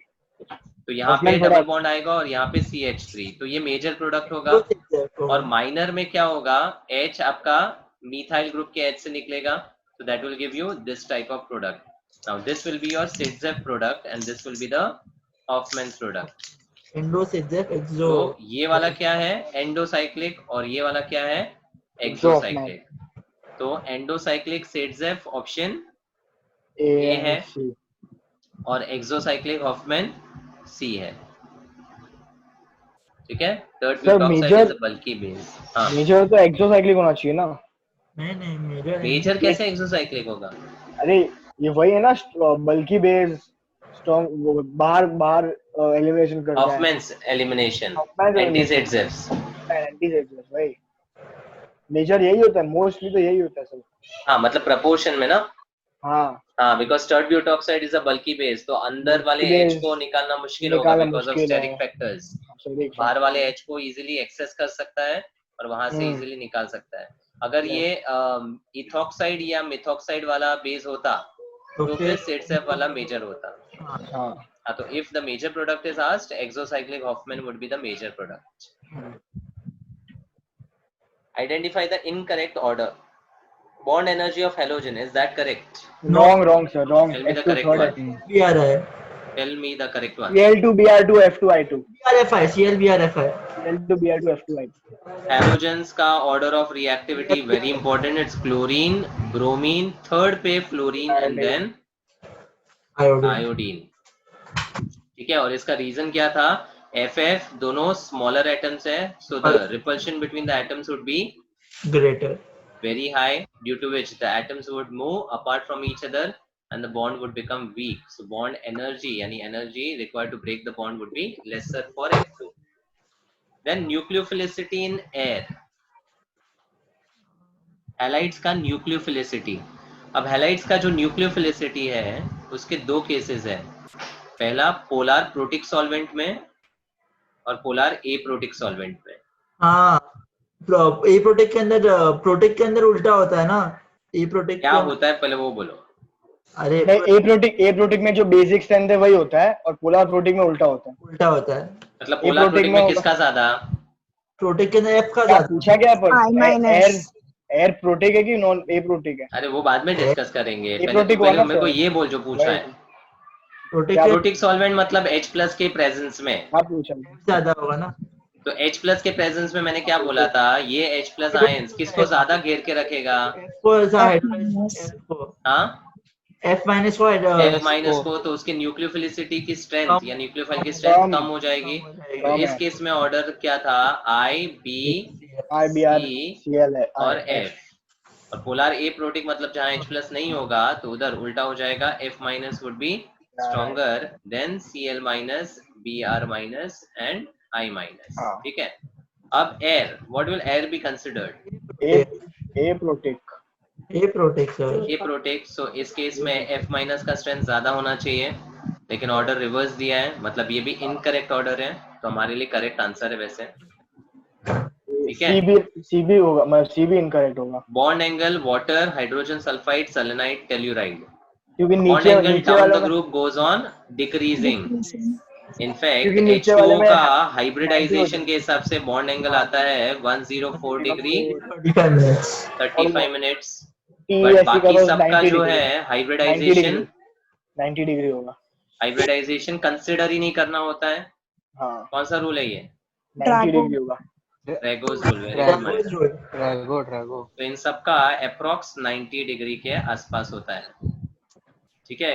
तो यहाँ पे डबल बॉन्ड आएगा और यहाँ पे CH3, तो ये मेजर प्रोडक्ट होगा। और माइनर में क्या होगा, H आपका मिथाइल ग्रुप के H से निकलेगा, so that will give you this type of product। Now this will be your Sitzef product and this will be the Hoffman's product। एंडोसिजेफ एक्सो। तो ये वाला क्या है, एंडोसाइक्लिक, और ये वाला क्या है, एक्सोसाइक्लिक। तो एंडोसाइक्लिक Sitzef ऑप्शन ए है और एक्सोसाइक्लिक हॉफमैन सी है। ठीक है, third butoxide is a bulky base. हां, मेजर तो एक्सोसाइक्लिक होना चाहिए ना। नहीं मेजर कैसे एक्सोसाइक्लिक होगा? अरे ये वही है ना, बल्की बेस स्ट्रॉन्ग बाहर एलिमिनेशन करता है। हॉफमैन्स एलिमिनेशन, एंटी-सेट्जेफ्स, एंटी-सेट्जेफ्स भाई। मेजर यही होता है, मोस्टली तो यही होता है सब। हाँ मतलब प्रपोर्शन में ना। हाँ because third butoxide is a bulky base, तो अंदर वाले H को निकालना मुश्किल होगा बिकॉज ऑफ स्टेरिक फैक्टर्स। बाहर वाले H को इजीली एक्सेस कर सकता है और वहां से इजीली निकाल सकता है। अगर ये इथॉक्साइड या मिथॉक्साइड वाला बेस होता तो फिर Sitzef वाला मेजर होता। हाँ, तो if the major product is asked, exocyclic Hoffman would be the major product। Identify the incorrect order। bond energy of halogen, is that correct? Wrong sir, wrong. Tell me the F2 correct third one. है. भी आ रहा है Tell me the correct one. Cl2 Br2 F2I2. BRFI CLBRFI Cl2 Br2 F2I2. Halogens का order of reactivity very important. It's chlorine, bromine, third पे fluorine and then iodine iodine. ठीक है, और इसका रीजन क्या था? FF दोनों smaller atoms है, so the repulsion between the atoms would be greater very high, due to which the atoms would move apart from each other and the bond would become weak. So bond energy, yani energy required to break the bond would be lesser for F2. Then nucleophilicity in air. Halides का nucleophilicity. अब halides का जो nucleophilicity है उसके दो cases है. पहला polar protic solvent में और पोलर एप्रोटिक सॉल्वेंट में. हाँ ए प्रोटेक्ट के अंदर उल्टा होता है ना. ए प्रोटेक्ट क्या होता है पहले वो बोलो. अरे ए प्रोटिक में जो बेसिक स्ट्रेंथ है वही होता है और पोलर प्रोटिक में उल्टा होता है. उल्टा होता है मतलब पोलर प्रोटिक में किसका ज्यादा? प्रोटेक्ट के अंदर एफ का क्या ज्यादा. पूछा क्या पर I-. एयर प्रोटिक है कि नॉन ए प्रोटिक है? अरे वो बाद में डिस्कस करेंगे. पहले एप्रोटिक तो पहले वाला मेरे को सर. ये बोल जो पूछा है. प्रोटेक्ट प्रोटिक सॉल्वेंट मतलब H प्लस के प्रेजेंस में. हाँ पूछा. ज्यादा होगा ना. तो H प्लस के प्रेजेंस में मैंने क्या बोला था? ये H प्लस आयंस किसको ज्यादा घेर के रखेगा? को ऐसा है हाँ F माइनस को F माइनस को. तो उसके न्यूक्लियोफिलिसिटी की स्ट्रेंथ या न्यूक्लियोफाइल की स्ट्रेंथ कम हो जाएगी. तो इस केस में ऑर्डर क्या था? I, B, CL है और F. और पोलर ए प्रोटिक मतलब जहाँ H प्लस नहीं होगा तो उधर उल्टा हो जाएगा. F minus would be stronger than Cl minus, Br minus and I minus. ठीक है. अब here, what will here be considered? Aprotic. Aprotic sir. Aprotic. So इस केस में F माइनस का स्ट्रेंथ ज्यादा होना चाहिए, लेकिन ऑर्डर रिवर्स दिया है, मतलब ये भी इनकरेक्ट ऑर्डर है. तो हमारे लिए करेक्ट आंसर है वैसे. ठीक है. सीबी होगा, मतलब सीबी इनकरेक्ट होगा. Bond angle water, hydrogen sulphide, selenide, telluride. क्योंकि बॉन्ड नीचे एंगल नीचे डाउन वाला the group goes on decreasing. In fact क्योंकि नीचे वाले H2O में का हाइब्रिडाइजेशन के हिसाब से बॉन्ड एंगल आता है 104 degree 35 minutes 35 minutes. T but ऐसी बाकी करो सबका 90 जो डिग्री. है हाइब्रिडाइजेशन 90 डिग्री होगा. हाइब्रिडाइजेशन कंसिडर ही नहीं करना होता है. हाँ कौन सा रूल है ये? 90 डिग्री होगा. रेगोस rule. Very good mind. Drago. तो इन सबका अप्रोक्स 90 डिग्री के आसपास होता है. ठीक है.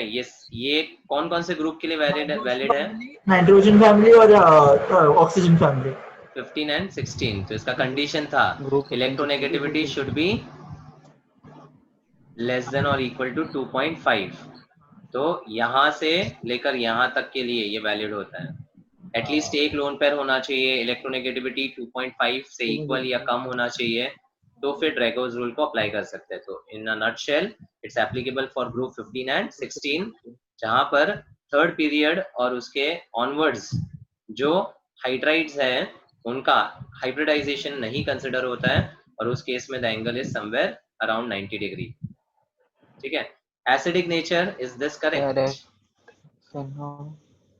ये कौन कौन से ग्रुप के लिए वैलिड है? नाइट्रोजन फैमिली और ऑक्सीजन फैमिली 15 एंड 16. तो इसका कंडीशन था electronegativity should be less than और इक्वल टू 2.5. तो यहाँ से लेकर यहाँ तक के लिए ये वैलिड होता है. एटलीस्ट एक लोन पेयर होना चाहिए, इलेक्ट्रोनेगेटिविटी 2.5 से इक्वल या कम होना चाहिए, तो फिर ड्रैगोस रूल को अप्लाई कर सकते हैं. तो in a nutshell it's applicable for group 15 and 16, जहां पर थर्ड पीरियड और उसके ऑनवर्ड्स जो हाइड्राइड्स हैं उनका हाइब्रिडाइजेशन नहीं कंसिडर होता है, और उस केस में the angle is somewhere around 90 degree. ठीक है. Acidic nature, is this correct?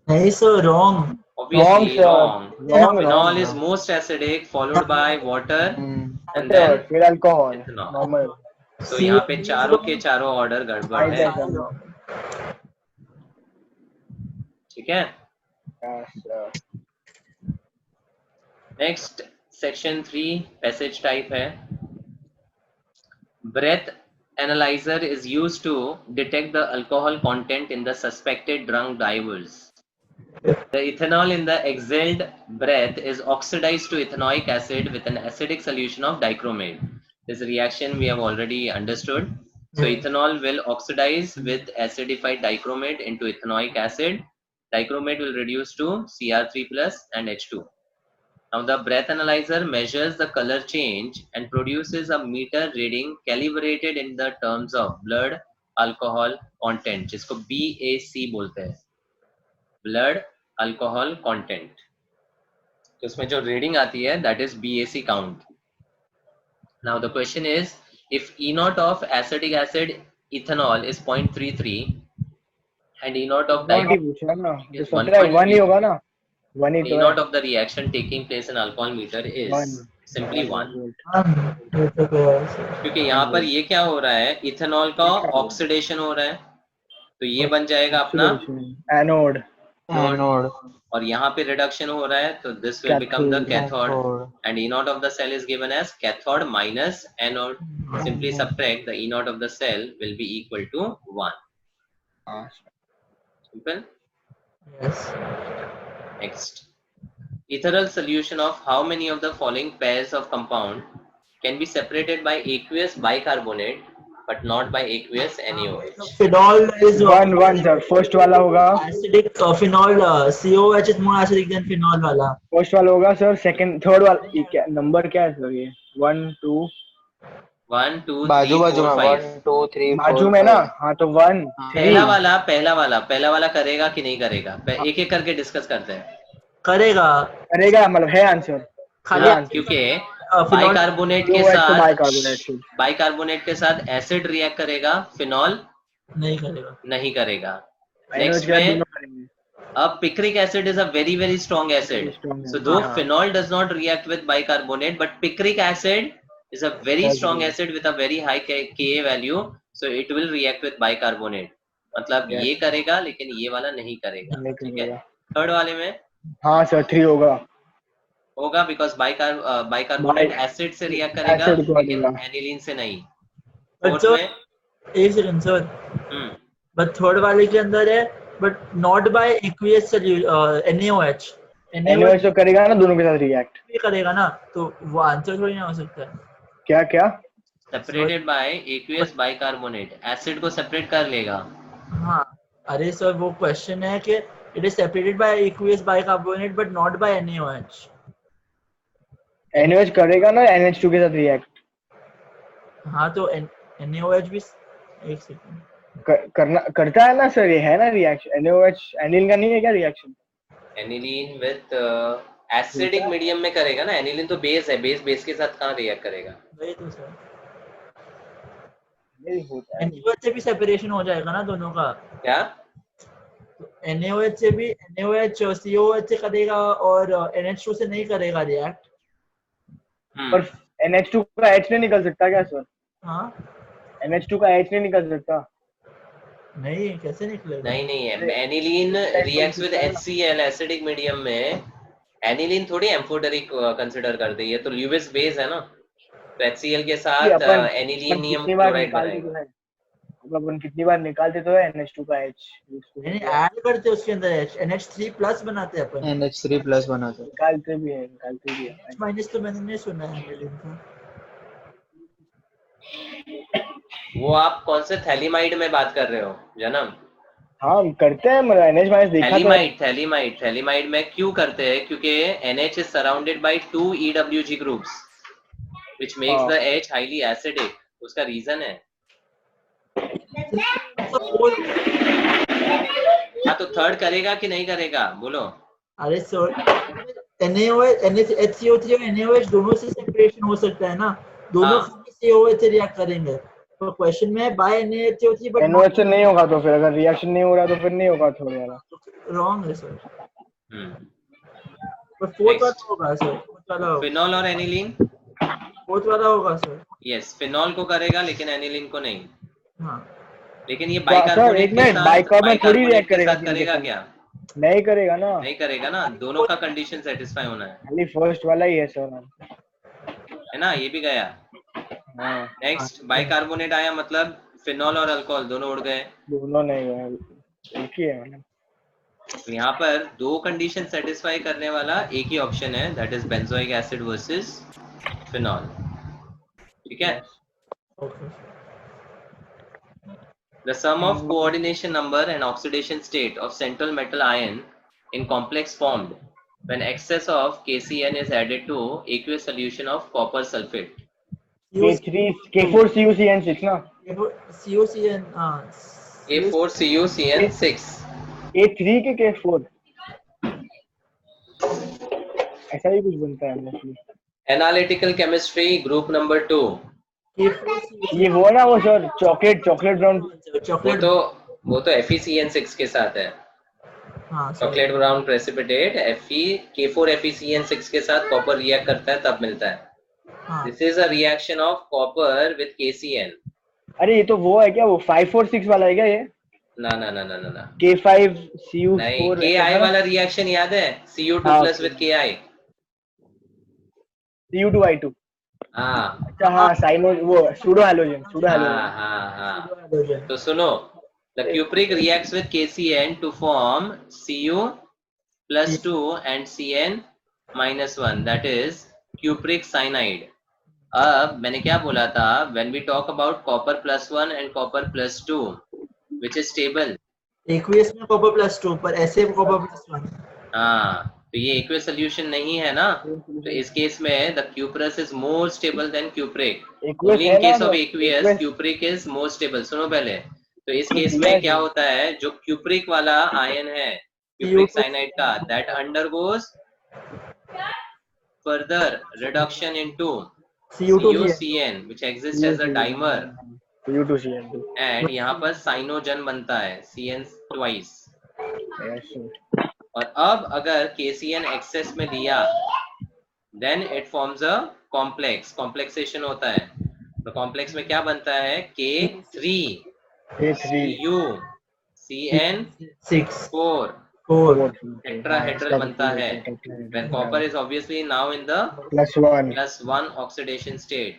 नहीं sir wrong. Obviously sir. wrong. Wrong, Phenol wrong. is most acidic, followed by water and फिर then अल्कोहल ethanol. नॉर्मल. तो यहाँ पे चारों के चारों ऑर्डर गड़बड़ है. ठीक है. नेक्स्ट सेक्शन 3 पैसेज टाइप है. Breath analyzer is used to detect the alcohol content in the suspected drunk divers. The ethanol in the exhaled breath is oxidized to ethanoic acid with an acidic solution of dichromate. This reaction we have already understood. So ethanol will oxidize with acidified dichromate into ethanoic acid. Dichromate will reduce to Cr3 plus and H2. Now the breath analyzer measures the color change and produces a meter reading calibrated in the terms of blood alcohol content, जिसको BAC बोलते हैं, blood alcohol content. तो इसमें जो reading आती है that is BAC count. Now the question is, if E naught of acetic acid ethanol is 0.33 and E naught of पूछा ना, is तो 1 ही होगा ना. 1 ही E तो naught of the reaction taking place in alcohol meter is simply 1, ये तो क्या है सर? क्योंकि यहाँ पर ये क्या हो रहा है, इथेनॉल का ऑक्सीडेशन हो रहा है, तो ये बन जाएगा अपना एनोड एनोड और यहाँ पे रिडक्शन हो रहा है, तो this will become the cathode and E naught of the cell is given as cathode minus anode. Simply subtract the E naught of the cell will be equal to 1. Simple. Yes. Next, ethereal solution of how many of the following pairs of compound can be separated by aqueous bicarbonate but not by aqueous NaOH? Phenol is one sir first वाला होगा acidic. Phenol COH is more acidic than phenol वाला. First वाला होगा sir second third वाला ये क्या number क्या है सर ये 1 2 1 2 बाजू 3 बाजू 4 में 5 1 2 3 बाजू में ना हाँ तो 1 पहला वाला करेगा कि नहीं करेगा, एक एक करके डिस्कस करते हैं। करेगा. करेगा मतलब है आंसर खाली क्योंकि phenol बाइकार्बोनेट के OH तो साथ बाइकार्बोनेट के साथ एसिड रिएक्ट करेगा, फिनॉल नहीं करेगा. नहीं करेगा। NaOH नेक्स्ट के साथ में दोनों करेंगे अब picric acid is a very very strong acid, strong so acid. though हाँ. phenol does not react with bicarbonate but picric acid is a very That's strong good. acid with a very high Ka value, so it will react with bicarbonate. मतलब Yes. ये करेगा लेकिन ये वाला नहीं करेगा, नहीं ठीक है। करेगा। थर्ड वाले में हाँ सर 3 होगा बिकॉज बाइकार्बोनेट एसिड से रिएक्ट करेगा Acid को लेकिन करेगा। एनिलीन से नहीं। But फोर्थ sir, में एक सेकंड सर. बट थर्ड वाले के अंदर है but not by aqueous NaOH. NaOH तो करेगा ना दोनों के साथ रिएक्ट भी करेगा ना, तो वो आंसर थोड़ी ना हो सकता है. क्या क्या separated by aqueous bicarbonate, acid को सेपरेट कर लेगा। हाँ, अरे सर वो क्वेश्चन है कि it is separated by aqueous bicarbonate but not by NaOH. NaOH करेगा ना NH2 के साथ रिएक्ट हाँ तो NaOH भी एक सेकंड करना करता है ना सर ये है ना रिएक्शन NaOH एनिलीन का नहीं है क्या reaction aniline with acidic medium में करेगा ना, एनिलीन तो बेस है, बेस के साथ कहाँ रिएक्ट करेगा। वही तो सर. नहीं होता है NaOH से भी सेपरेशन हो जाएगा ना दोनों का. क्या NaOH से भी NaOH COH से करेगा और NH2 से नहीं करेगा रिएक्ट. पर NH2 का H नहीं निकल सकता क्या सर हाँ NH2 का H नहीं निकल सकता नहीं, कैसे निकलेगा? नहीं है, aniline reacts with HCl acidic medium में, एनिलीन थोड़ी एम्फोटेरिक कंसीडर करते हैं, ये तो ल्यूविस बेस है ना, तो HCl के साथ एनिलीनियम क्लोराइड बनाएगा। अपन कितनी बार निकालते तो है NH2 का H नहीं ऐड करते उसके अंदर NH3+ बनाते हैं अपन. NH3+ बनाते हैं। निकालते भी है माइनस तो मैंने नहीं सुना है एनिलीन का. वो आप कौन से थैलीमाइड में बात कर रहे हो जन्म? हाँ करते हैं मतलब NH- देखा तो थैलीमाइड में क्यों करते हैं, क्योंकि NH is surrounded by 2 EWG groups which makes the H highly acidic, उसका रीजन है। हाँ तो थर्ड करेगा कि नहीं करेगा बोलो। अरे सर NaOH HCO3 और NaOH दोनों से सेपरेशन हो सकता है ना, दोनों COH से रिएक्ट करेंगे, तो क्वेश्चन में बाय NaHCO3 बट NaOH से नहीं होगा, तो फिर अगर रिएक्शन नहीं हो रहा तो फिर नहीं होगा थोड़ा वाला रॉन्ग है सर. पर फोर्थ वाला होगा सर, फोर्थ वाला होगा. फिनॉल और एनिलीन, फोर्थ वाला होगा सर. यस फिनॉल को करेगा लेकिन एनिलीन को नहीं। हाँ लेकिन ये सर एक मिनट बाइकार्बोनेट थोड़ी रिएक्ट करेगा क्या? नहीं करेगा ना, नहीं करेगा ना, दोनों का कंडीशन सेटिस्फाई होना है, खाली फर्स्ट वाला ही है सर है ना, ये भी गया। नेक्स्ट बाइकार्बोनेट आया, मतलब फिनॉल और अल्कोहल दोनों उड़ गए, दोनों नहीं है एक ही है। तो यहाँ पर दो कंडीशन सेटिस्फाई करने वाला एक ही ऑप्शन है, that is benzoic acid versus phenol, ठीक है। The sum of coordination number and oxidation state of central metal ion in complex formed when excess of KCN is added to aqueous solution of copper sulfate. K4CuCN6 ना, CuCN K4CuCN6 A3 के K4 ऐसा ही कुछ बनता है mostly. Analytical chemistry group number 2, ये वो ना वो सर चॉकलेट ब्राउन, वो तो FeCN6 के साथ है, chocolate brown precipitate Fe K4FeCN6 के साथ कॉपर रिएक्ट करता है तब मिलता है। हाँ This is a reaction of copper with KCN. अरे ये तो वो है क्या, वो 546 वाला है क्या ये? ना ना ना ना ना ना K5CU4 नहीं, ऐसा KI था ना? वाला रिएक्शन याद है? Cu2 हाँ, plus with KI. Cu2I2। हाँ अच्छा हाँ, साइनो वो सूडो हैलोजन, सूडो हाँ हैलोजन। हाँ हाँ. हाइड्रोजन तो सुनो, the cupric reacts with KCN to form Cu plus 2 and Cn minus 1, that is cupric cyanide. अब मैंने क्या बोला था, when we talk about copper plus 1 and copper plus 2, which is stable. Aqueous में कॉपर +2 पर ऐसे कॉपर +1। हाँ, तो ये एक्वियस सोल्यूशन नहीं है ना, तो इस केस में the cuprous is more stable than cupric. Aqueous Only है in ना, case तो of aqueous, aqueous cupric is more stable. सुनो पहले, तो इस तो केस दिया में है क्या जो। होता है, जो cupric वाला आयन है cupric cyanide का, that undergoes further reduction into CuCN, which exists as a dimer, Cu2CN2। and यहाँ पर साइनोजन बनता है CN twice. और अब अगर KCN एक्सेस में दिया, then it forms a complex. Complexation होता है, तो कॉम्प्लेक्स में क्या बनता है, K3 Cu CN 4 टेट्राहेड्रल बनता है, when copper is obviously now in the +1। +1 oxidation state.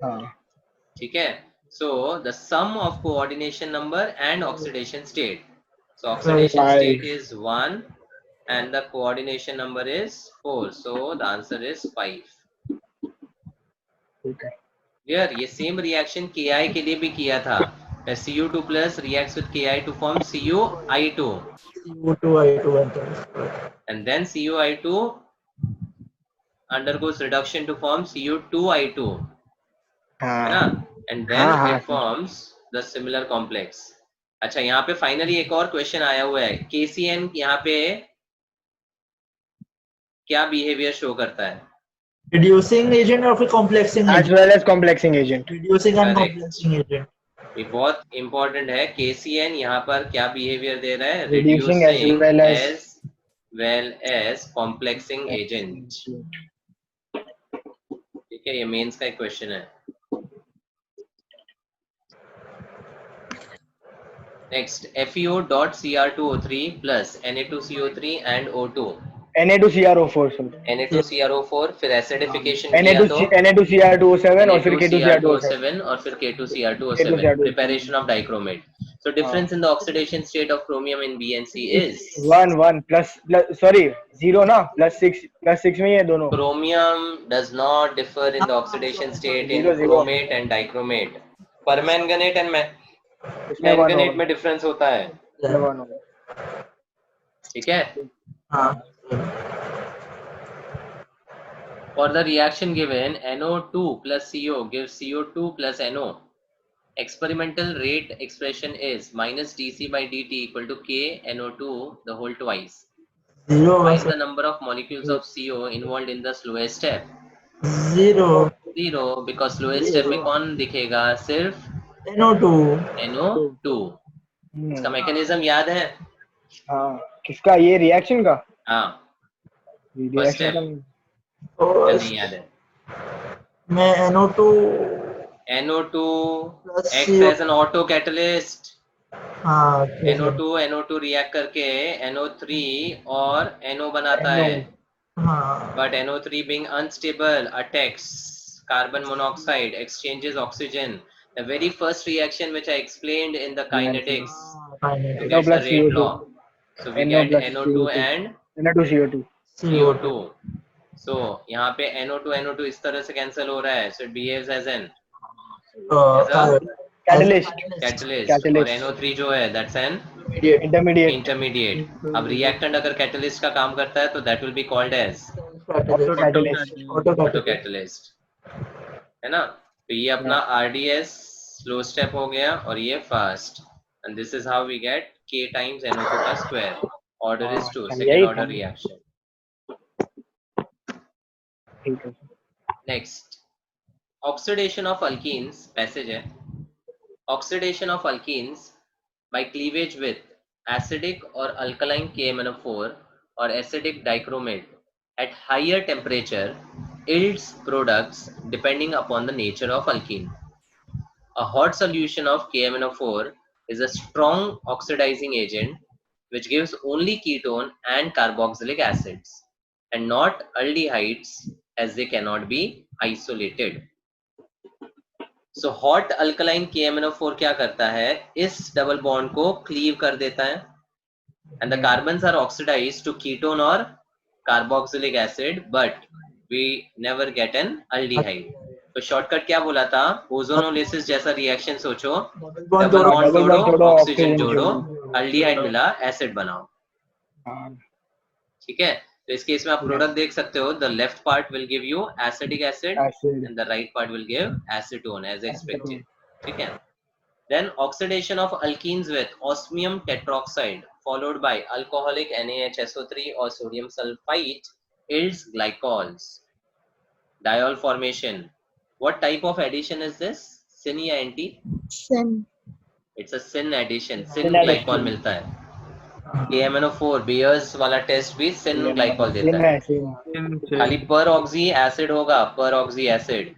हाँ, ठीक है, so the sum of coordination number and oxidation state. So oxidation 5। state is 1 and the coordination number is 4. So the answer is 5. ठीक है। Here ये same reaction Ki के लिए भी किया था. Cu2 plus reacts with Ki to form CuI2, CO2I2 बनता है। and then CuI2 undergoes reduction to form Cu2I2, है ना, हाँ and then हाँ, it forms the similar complex. अच्छा, यहाँ पे फाइनली एक और क्वेश्चन आया हुआ है, KCN यहाँ पे क्या बिहेवियर शो करता है? रिड्यूसिंग एजेंट और फिर complexing as agent. well as complexing agent। Reducing and Correct. Complexing agent. ये बहुत इंपॉर्टेंट है, KCN यहाँ पर क्या बिहेवियर दे रहा है, Reducing as reducing well as as well as complexing agent. ठीक है, ये मेंस का एक क्वेश्चन है. Next, FeO.Cr2O3 plus Na2CO3 and O2. Na2CrO4 sir. Na2CrO4, फिर एसिडिफिकेशन किया तो Na2CR2O7 और फिर K2CR2O7। Na2Cr2O7 और फिर K2Cr2O7. Preparation of dichromate. So difference in the oxidation state of chromium in B and C is 1 plus sorry 0 ना, +6 में ये दोनों। chromium does not differ in the oxidation state in 0, 0। chromate and dichromate. Permanganate and इसमें 1 manganate होगा। में difference होता है. इसमें 1 होगा। ठीक है. हाँ For the reaction given, NO2 plus CO gives CO2 plus NO. Experimental rate expression is minus dC by dt equal to K NO2 the whole twice. 0 Find the number of molecules of CO involved in the slowest step. 0 0, because slowest step में कौन दिखेगा, सिर्फ NO2 NO2. इसका mechanism याद है? हाँ, किसका, ये रिएक्शन का? हाँ, रिएक्शन का और नहीं याद है. मैं NO2 NO2 Plus acts CO. as an auto catalyst. हाँ NO2 रिएक्ट करके NO3 और NO बनाता है, हाँ but NO3 being unstable attacks carbon monoxide, exchanges oxygen. The very first reaction which I explained in the kinetics to get the plus rate CO2. law. So we NO get plus NO2 CO2. and Na2CO2। CO2. So यहाँ पे NO2 इस तरह से cancel हो रहा है, so it behaves as an catalyst. catalyst. और NO3 जो है that's an इंटरमीडिएट। intermediate. अब reactant अगर catalyst का काम करता है तो that will be called as auto catalyst. auto catalyst, है ना. तो ये अपना RDS slow step हो गया और ये fast, and this is how we get K times NO2 का square. Order is 2, second order reaction. ठीक है। Next, oxidation of alkenes passage है. Oxidation of alkenes by cleavage with acidic or alkaline KMnO4 or acidic dichromate at higher temperature yields products depending upon the nature of alkene. A hot solution of KMnO4 is a strong oxidizing agent which gives only ketone and carboxylic acids and not aldehydes as they cannot be isolated. So hot alkaline KMnO4 क्या करता है, इस double bond को cleave कर देता है and the carbons are oxidized to ketone or carboxylic acid but we never get an aldehyde. तो shortcut क्या बोला था, ओजोनोलिसिस जैसा रिएक्शन सोचो, डबल बॉन्ड तोड़ो, ऑक्सीजन जोड़ो, अल्डिहाइड मिला, एसिड बनाओ. ठीक है, तो इस केस में आप प्रोडक्ट देख सकते हो, the left part will give you acidic acid and the right part will give acetone as expected. ठीक है. Then oxidation of alkenes with osmium tetroxide followed by alcoholic NaHSO3 or sodium sulfite yields glycols. Diol formation. What type of addition is this? Syn या anti? Syn. It's a syn addition. Syn glycol मिलता है. KMnO4 Beers वाला test भी syn glycol देता है. खाली per oxy acid होगा, per oxy acid.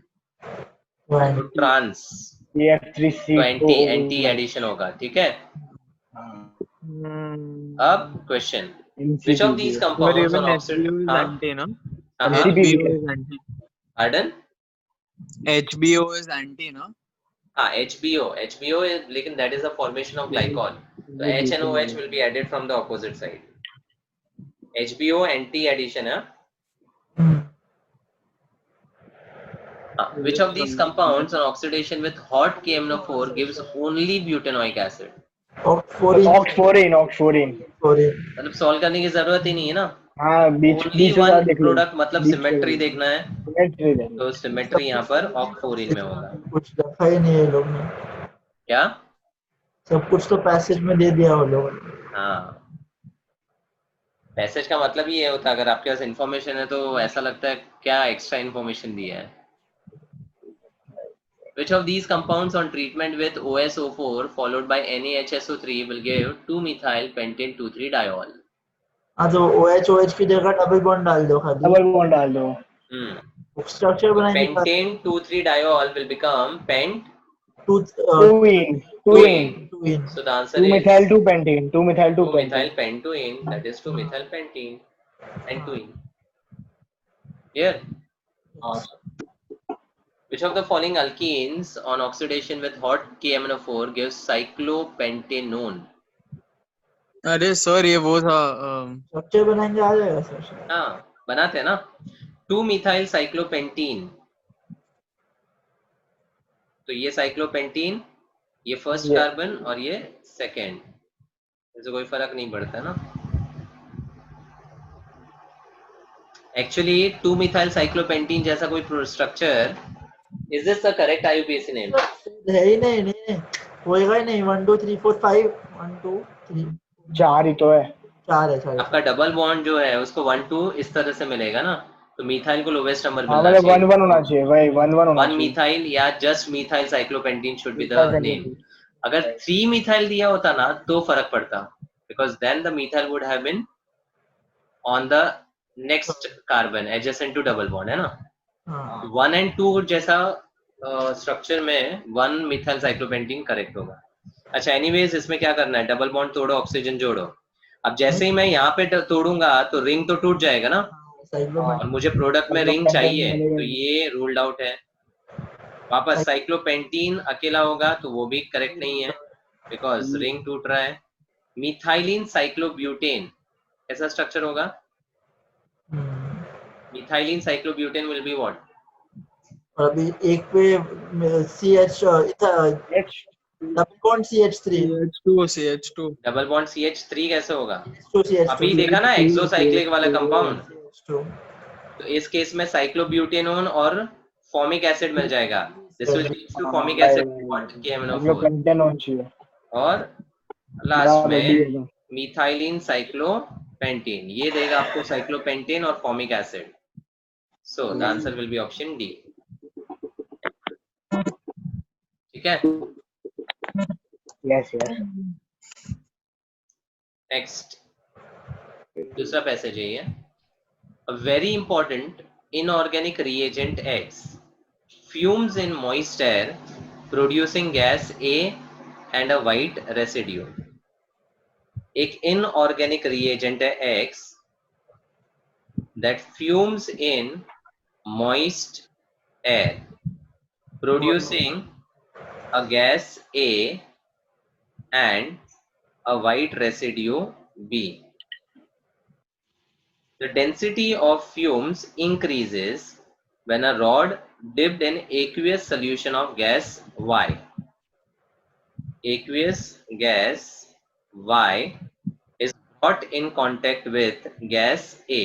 Trans तो एंटी एडिशन होगा. ठीक है. अब question, which of these compounds on oxidation? Pardon? HBO is anti, no? हाँ, HBO is, लेकिन that is the formation of glycol. So H and OH will be added from the opposite side. HBO anti addition है. Which of these compounds on oxidation with hot KMnO4 gives only butanoic acid? ऑक्सफोरिन मतलब solve करने की जरूरत ही नहीं है ना. हाँ, बीच Only में one प्रोडक्ट, मतलब सिमेट्री देखना है, तो सिमेट्री यहाँ पर ऑक्फोरिन में होगा. कुछ रखा ही नहीं है लोग ने, क्या? सब कुछ तो पैसेज में दे दिया वो लोगों ने. हाँ, पैसेज का मतलब ये होता है, अगर आपके पास इंफॉर्मेशन है तो ऐसा लगता है क्या एक्स्ट्रा इंफॉर्मेशन दिया है. Which of these compounds on treatment with OSO4 followed by NaHSO3 will give 2-methyl pentane 2,3-diol? हाँ, तो OH की जगह डबल बॉन्ड डाल दो, खाली डबल बॉन्ड डाल दो. स्ट्रक्चर बनाएंगे. Pentane 2,3-diol will become pent 2-in. So the answer is 2-methyl 2-pentene. 2-methyl 2-pentene. 2-methyl pentoene, that is 2-methyl pentene and 2-in. Here. Which of the following alkenes on oxidation with hot KMnO4 gives cyclopentanone? अरे sir ये वो था structure बनाएंगे, आ जाएगा sir. हाँ, बनाते हैं ना. 2-methyl cyclopentene. तो ये साइक्लोपेंटीन, ये फर्स्ट कार्बन और ये सेकेंड, इससे कोई फर्क नहीं पड़ता ना. एक्चुअली 2-methyl cyclopentene जैसा कोई structure, is this the correct IUPAC name? है ही नहीं, होएगा ही नहीं. 1 2 3 4 5 1 2 3 4 ही तो है. 4 है. आपका डबल बॉन्ड जो है उसको 1 2 इस तरह से मिलेगा ना, तो मिथाइल को लोवेस्ट नंबर हाँ, मिलना मतलब चाहिए. 1 1 होना चाहिए भाई. 1 1 होना 1 मिथाइल या just methyl cyclopentene should be the name. अगर 3 मिथाइल दिया होता ना तो फर्क पड़ता, because then the methyl would have been on the next carbon adjacent to double bond, है ना. 1 and 2 जैसा स्ट्रक्चर में 1 मिथाइल साइक्लोपेंटीन करेक्ट होगा. अच्छा, एनीवेज इसमें क्या करना है, डबल बॉन्ड तोड़ो, ऑक्सीजन जोड़ो. अब जैसे ही मैं यहाँ पे तोड़ूंगा तो रिंग तो टूट जाएगा ना, और मुझे प्रोडक्ट में रिंग चाहिए, तो ये रूल्ड आउट है. वापस साइक्लोपेंटीन अकेला होगा तो वो भी करेक्ट नहीं है, बिकॉज रिंग टूट रहा है. मिथाइलिन साइक्लोब्यूटेन कैसा स्ट्रक्चर होगा? Methylene cyclobutane will be what? अभी एक पे CH double bond CH3 double bond CH3 कैसे होगा? CH2 अभी देखा ना एक्सोसाइक्लिक वाला कंपाउंड, CH2. तो इस केस में साइक्लोब्यूटेनोन और फॉर्मिक एसिड मिल जाएगा. This will lead to formic acid what KMnO4, pentanone चाहिए. और लास्ट में मिथाइलिन साइक्लोपेंटेन, ये देगा आपको साइक्लोपेंटेन और formic acid. So the answer will be option D. ठीक है. यस. नेक्स्ट दूसरा पैसेज है ये. A very important inorganic reagent X fumes in moist air producing gas A and a white residue. एक inorganic reagent है X that fumes in moist air producing a gas A and a white residue B. The density of fumes increases when a rod dipped in aqueous solution of gas Y. Aqueous gas Y is brought in contact with gas A.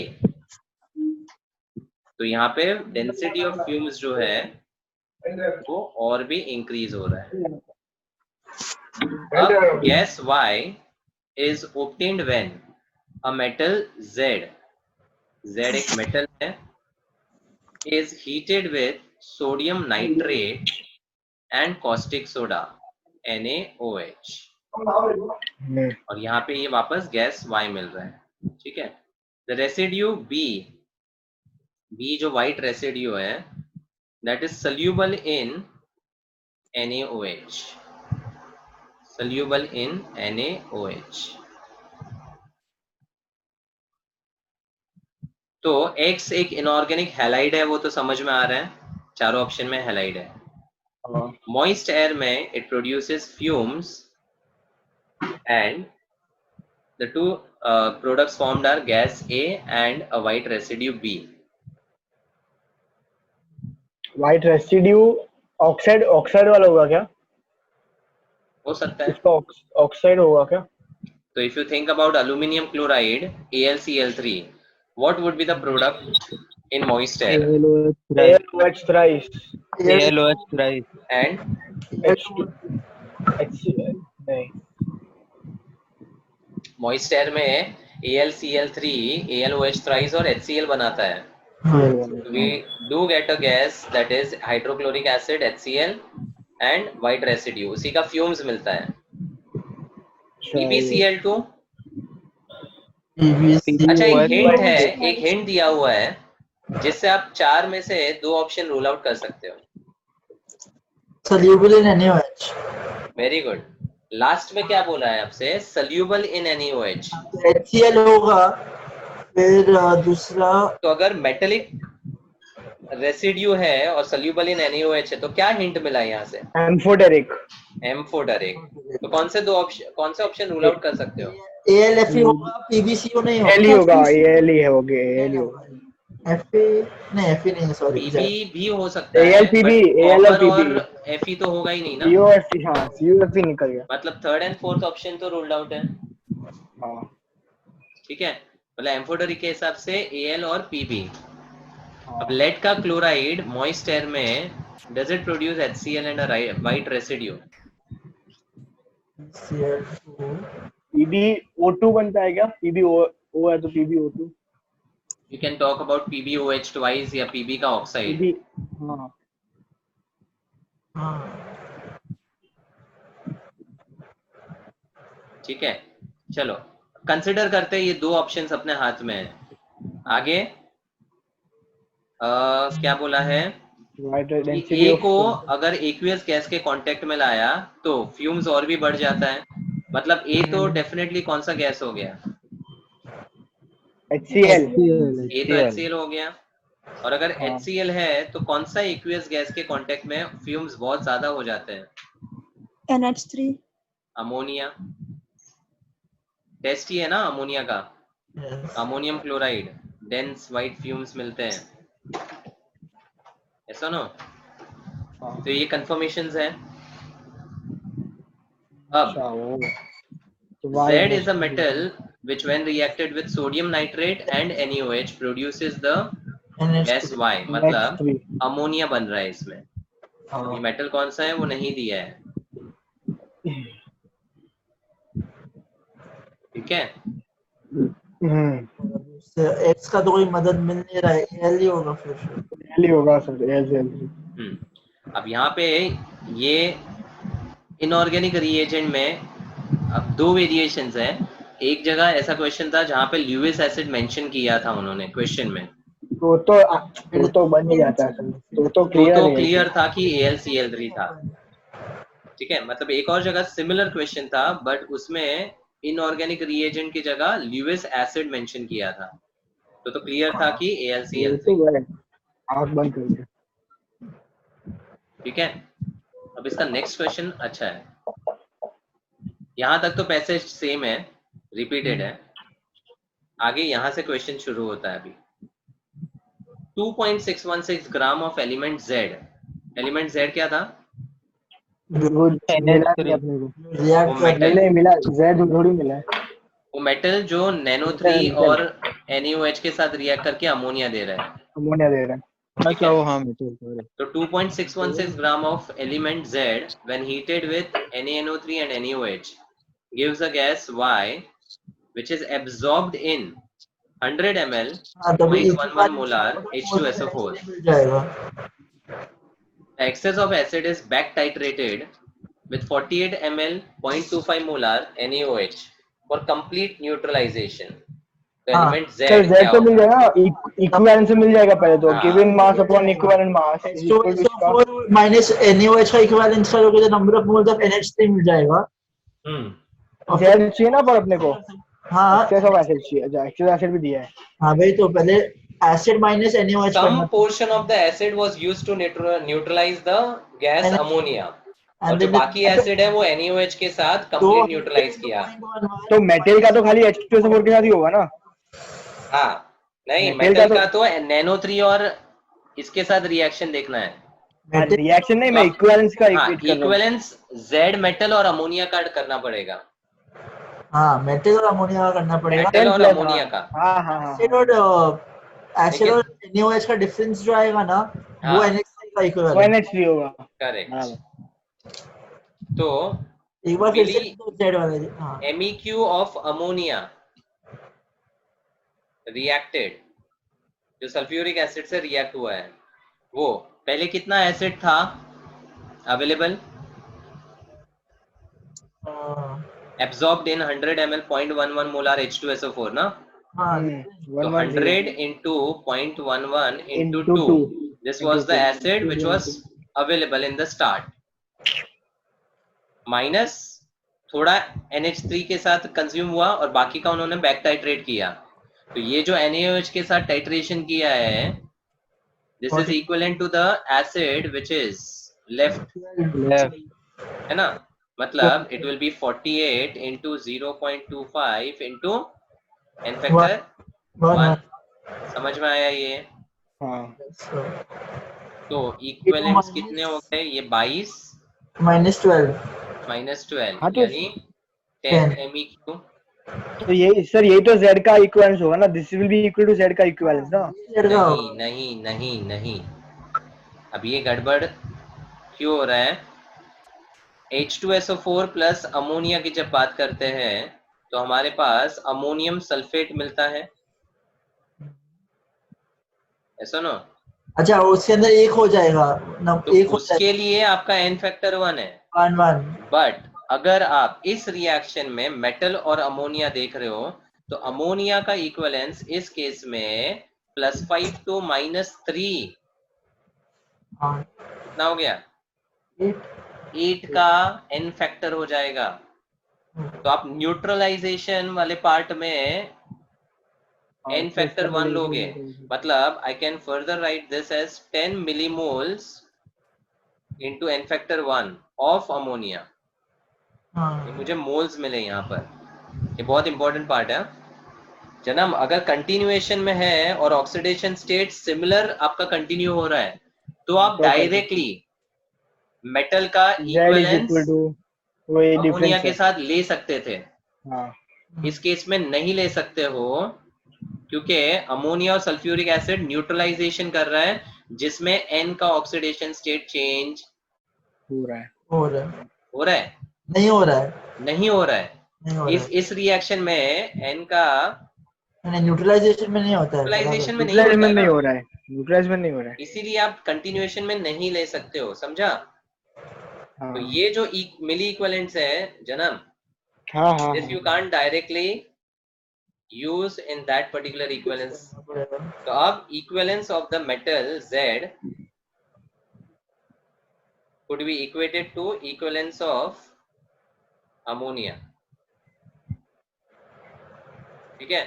तो यहाँ पे density of fumes जो है वो और भी increase हो रहा है. अब gas Y is obtained when a metal Z एक मेटल है is heated with sodium nitrate and caustic soda NaOH. और यहाँ पे ये वापस गैस Y मिल रहा है. ठीक है. The residue B जो white residue है that is soluble in NaOH. Soluble in NaOH. तो X एक इनऑर्गेनिक हैलाइड है, वो तो समझ में आ रहा है. चारों ऑप्शन में हैलाइड है. मॉइस्ट एयर में it produces fumes and the two products formed are gas A and a white residue B. White residue oxide वाला होगा क्या? हो सकता है. इसका ऑक्साइड होगा क्या? तो if you think about aluminium chloride AlCl3, what would be the product in moist air? ALOH thrice And HCl नहीं. moist air में AlCl3 ALOH thrice और HCl बनाता है. We do get a gas that is hydrochloric acid HCl and white residue. उसी का fumes मिलता है. PbCl2. अच्छा, एक हिंट दिया हुआ है जिससे आप 4 में से 2 ऑप्शन रूल आउट कर सकते हो. Soluble in NaOH. Very good. Last में क्या बोला है आपसे? सल्यूबल इन NaOH. HCl होगा, फिर दूसरा. तो अगर मेटेलिक रेसिड्यू है और सल्यूबल इन NaOH है तो क्या हिंट मिला यहाँ से? एम्फोटेरिक. तो कौन से ऑप्शन रूल आउट कर सकते हो? AlFe होगा, PbCO नहीं होगा. AL होगा, AL ही होगा, AL होगा. Fe नहीं, Fe नहीं, सॉरी. Pb भी हो सकता है. AlPb, AL और PB. Fe तो होगा ही नहीं ना. COFE, हाँ, COFE निकल गया. मतलब थर्ड एंड फोर्थ ऑप्शन तो रूल्ड आउट है. हाँ. ठीक है. मतलब एम्फोटेरिक के हिसाब से AL और PB. अब लेड का क्लोराइड मॉइस्ट एयर में does it produce HCl and a white residue? PbO2 बनता है क्या? PbO है तो PbO2. You can talk about PbOH twice या PB का ऑक्साइड. ठीक है. चलो कंसिडर करते हैं ये 2 ऑप्शंस अपने हाथ में है. आगे क्या बोला है? A को अगर एक्वियस गैस के कांटेक्ट में लाया तो फ्यूम्स और भी बढ़ जाता है. मतलब A तो डेफिनेटली कौन सा गैस हो गया? HCl. A तो HCl हो गया. और अगर HCl है तो कौन सा एक्वियस गैस के कांटेक्ट में फ्यूम्स बहुत ज्यादा हो जाते हैं? NH3. अमोनिया. टेस्ट ही है ना अमोनिया का. Ammonium chloride dense white fumes मिलते हैं. ऐसा नो. तो ये कंफर्मेशंस है. अब Z is a metal which when reacted with sodium nitrate and NaOH produces the gas Y. मतलब अमोनिया बन रहा है इसमें. ये मेटल कौन सा है वो नहीं दिया है. ठीक है. X का तो कोई मदद मिल नहीं रहा है. AL ही होगा फिर. AL ही होगा सर. AL. अब यहाँ पे ये इनऑर्गेनिक रिएजेंट में अब 2 वेरिएशंस है. एक जगह ऐसा क्वेश्चन था जहाँ पे ल्यूइस एसिड मेंशन किया था उन्होंने क्वेश्चन में. तो बन ही जाता है असल में। तो क्लियर तो है क्लियर था कि AlCl3 था, ठीक है। मतलब एक और जगह सिमिलर क्वेश्चन था बट उसमें इनऑर्गेनिक रिएजेंट की जगह ल्यूइस एसिड मेंशन किया था, तो क्लियर था कि ये AlCl3, तो है, आँख बंद कर दे। ठीक है। अब इसका नेक्स्ट क्वेश्चन अच्छा है, यहाँ तक तो पैसेज सेम है, रिपीटेड है। आगे यहाँ से क्वेश्चन शुरू होता है अभी। 2.616 gram of element Z, element Z क्या था? वो मिला नहीं अपने को, वो रिएक्ट मेटल, नहीं मिला, Z थोड़ी मिला है। वो मेटल जो NO3 और NaOH के साथ रिएक्ट करके अमोनिया दे रहा है, अमोनिया दे रहा है। ठीक अच्छा है। वो हाँ मेटल सॉरी। तो 2.616 gram of element Z when heated with NaNO3 and NaOH gives a gas Y which is absorbed in 100 ml हाँ तभी 0.11 molar H2SO4. मिल जाएगा। The excess of acid is back titrated with 48 ml 0.25 molar NaOH for complete neutralization. तो हाँ, element Z sir क्या Z तो मिल होगा? जाएगा, equivalent से मिल जाएगा पहले तो, हाँ। Given mass upon equivalent mass H2SO4 minus NaOH का इक्विवेलेंस करोगे तो number of moles of NH3 मिल जाएगा। और Z चाहिए ना पर अपने को, हाँ एक्सेस ऑफ एसिड चाहिए। अच्छा, एक्सेस एसिड भी दिया है। हाँ भाई, तो पहले एसिड माइनस NaOH Some करना portion of the acid was used to neutralize the gas And- ammonia. और and जो then बाकी एसिड है वो NaOH के साथ कंप्लीट न्यूट्रलाइज किया। तो मेटल का तो खाली H2SO4 के साथ ही होगा ना? हाँ नहीं, मेटल मेटल का का तो NaNO3 और इसके साथ रिएक्शन देखना है। रिएक्शन नहीं, मैं इक्विवेलेंस का हाँ, इक्वेट कर रहा हूँ। इक्विवेलेंस Z मेटल और अमोनिया का करना पड़ेगा, हाँ मेटल और अमोनिया का करना पड़ेगा। मेटल और plus, अमोनिया का। एसिड और NaOH का डिफरेंस जो आएगा ना, वो हाँ। NH3 का वो इक्विवेलेंट। NH3 होगा। करेक्ट। तो एक बार फिर से मिली Z वाले। हाँ MEQ ऑफ अमोनिया रिएक्टेड, जो सल्फ्यूरिक एसिड से रिएक्ट हुआ है, वो पहले कितना एसिड था अवेलेबल? एब्जॉर्ब्ड इन 100 ml 0.11 मोलर H2SO4 ना? हाँ So 100 into 0.11 into 2. This was the acid which was available in the start. Minus थोड़ा NH3 के साथ कंज्यूम हुआ और बाकी का उन्होंने बैक टाइट्रेट किया। तो ये जो NaOH के साथ टाइट्रेशन किया है, this is equivalent to the acid which is left, है ना? मतलब it will be 48 into 0.25 into n factor 1। समझ में आया ये? हाँ, तो इक्विवेलेंट्स कितने हो गए? ये 22 -12 -12 हाँ, तो यानी 10 MEQ। तो ये सर यही तो Z का इक्विवेलेंस होगा ना, this will be equal to Z का इक्विवेलेंस ना? नहीं नहीं नहीं नहीं, अब ये गड़बड़ क्यों हो रहा है? H2SO4 प्लस अमोनिया की जब बात करते हैं तो हमारे पास अमोनियम सल्फेट मिलता है, ऐसा ना? अच्छा, उसके अंदर एक हो जाएगा तो एक हो उसके लिए आपका n फैक्टर 1 है। जाएगा 1 बट अगर आप इस रिएक्शन में मेटल और अमोनिया देख रहे हो तो अमोनिया का इक्विवेलेंस इस केस में +5 to -3 हाँ कितना हो गया? 8 का n फैक्टर हो जाएगा। तो आप न्यूट्रलाइजेशन वाले पार्ट में n फैक्टर 1 लोगे, मतलब I can further write this as 10 millimoles into n factor 1 of ammonia. ये मुझे मोल्स मिले यहाँ पर, ये बहुत इंपॉर्टेंट पार्ट है जनाब। अगर कंटिन्यूएशन में है और ऑक्सीडेशन स्टेट सिमिलर आपका कंटिन्यू हो रहा है तो आप डायरेक्टली मेटल का इक्विवेलेंस अमोनिया के साथ ले सकते थे। इस केस में नहीं ले सकते हो क्योंकि अमोनिया और सल्फ्यूरिक एसिड न्यूट्रलाइजेशन कर रहा है जिसमें n का ऑक्सीडेशन स्टेट चेंज हो रहा है। नहीं हो रहा है। इस रिएक्शन में n का न्यूट्रलाइजेशन में नहीं होता है। न्यूट्रलाइजेशन में नहीं हो रहा है, न्यूट्रलाइजेशन नहीं हो रहा है, इसीलिए आप कंटिन्यूएशन में नहीं ले सकते हो, समझा? तो ये जो मिली इक्विवेलेंट्स है जनाब, हाँ, if you can't directly use in that particular equivalence. तो अब equivalence of the metal Z could be equated to equivalence of ammonia. ठीक है,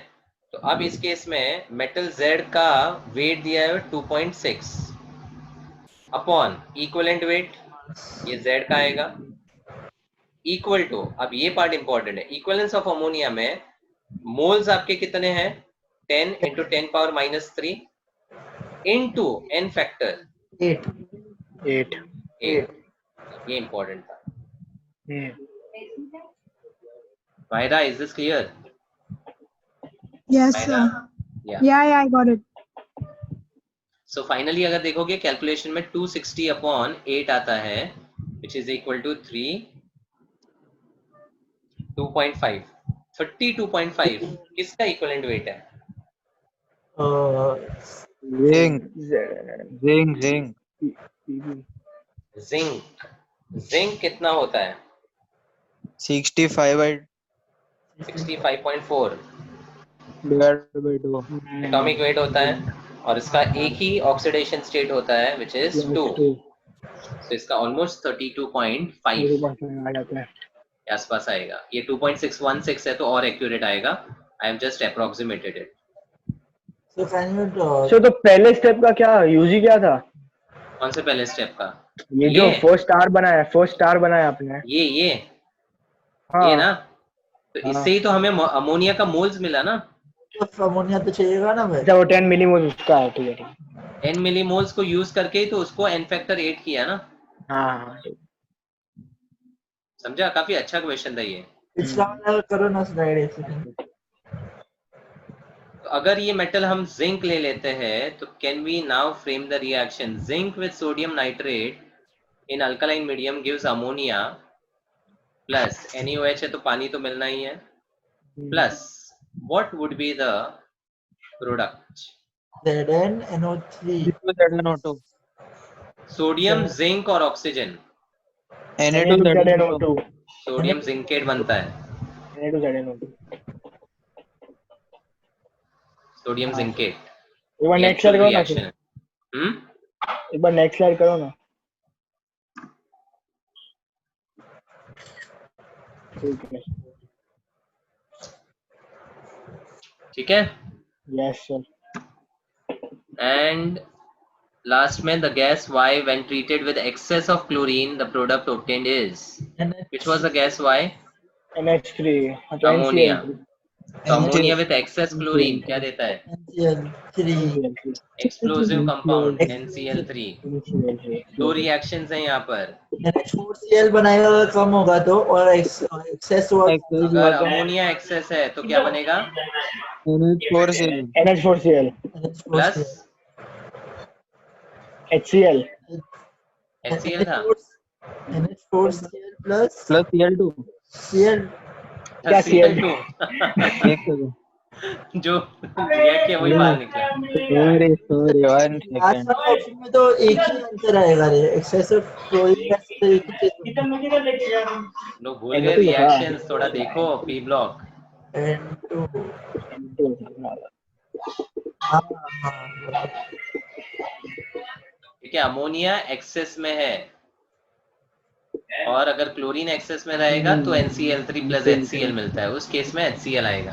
तो अब इस केस में मेटल Z का वेट दिया है 2.6 अपॉन इक्विवेलेंट वेट, ये Z का आएगा, इक्वल टू, अब ये पार्ट इंपॉर्टेंट है, इक्विवेलेंस ऑफ अमोनिया में मोल्स आपके कितने हैं 10 into 10 power minus 3 into n factor 8. 8. 8. ये इंपॉर्टेंट था. Vaida, is this clear? Yes, Vaida? sir. Yeah. Yeah, I got it. So finally अगर देखोगे कैलकुलेशन में 260 अपॉन 8 आता है which is equal to 2.5. 32.5 किसका इक्विवेलेंट वेट है? Zinc. जिंक कितना होता है? 65 65.4 divided by 2. एटॉमिक वेट होता है और इसका एक ही ऑक्सीडेशन स्टेट होता है which is 2. तो इसका ऑलमोस्ट 32.5 आ जाता है. के आसपास आएगा. ये 2.616 है तो और एक्यूरेट आएगा. I have just approximated it. So can you So तो पहले स्टेप का क्या यूजी क्या था? कौन से पहले स्टेप का? ये जो फर्स्ट स्टार बनाया आपने. ये हाँ. ये ना, तो इससे ही तो हमें अमोनिया का मोल्स मिला ना. अमोनिया तो चाहिएगा ना भाई. अच्छा वो 10 मिलीमोल उसका है. ठीक है. n मिलीमोल्स को यूज करके ही तो उसको n फैक्टर 8 किया ना. हाँ. समझा? काफी अच्छा क्वेश्चन था ये. इसका वाला करो ना स्लाइड एक सेकंड. तो अगर ये मेटल हम जिंक ले लेते हैं तो can we now frame the reaction zinc with sodium nitrate in alkaline medium gives ammonia plus NaOH है तो पानी तो मिलना ही है plus what would be the product? ZnNO3. Sodium zinc और ऑक्सीजन. Na2ZNO2. सोडियम जिंकेट बनता है. Na2ZNO2. Sodium zincate. एक बार नेक्स्ट स्लाइड करो ना. रिएक्शन. एक बार नेक्स्ट स्लाइड करो ना. ठीक है. Yes sir. And last में the gas Y when treated with excess of chlorine the product obtained is, which was the gas Y? NH3. Ammonia. तो अमोनिया विद एक्सेस क्लोरीन क्या देता है? NCl3. Explosive compound NCl3. दो reactions हैं यहाँ पर. NH4Cl बनाएगा अगर कम होगा तो, और एक्सेस हुआ अगर अमोनिया एक्सेस है तो क्या बनेगा? NH4Cl. Plus HCl. HCl था. NH4Cl plus Cl2. Cl. क्या Cl2 एक सेकंड. जो रिएक्ट किया वही बाहर निकला. Sorry, 1 आज second. वाला ऑप्शन में तो एक ही आंसर आएगा रे. एक्सेस ऑफ क्लोरीन गैस तो एक ही चीज होगा. लोग भूल गए रिएक्शंस. थोड़ा देखो पी ब्लॉक. N2. हाँ. ठीक है. अमोनिया एक्सेस में है और अगर क्लोरीन एक्सेस में रहेगा तो NCl3 प्लस HCl मिलता है. उस केस में HCl आएगा.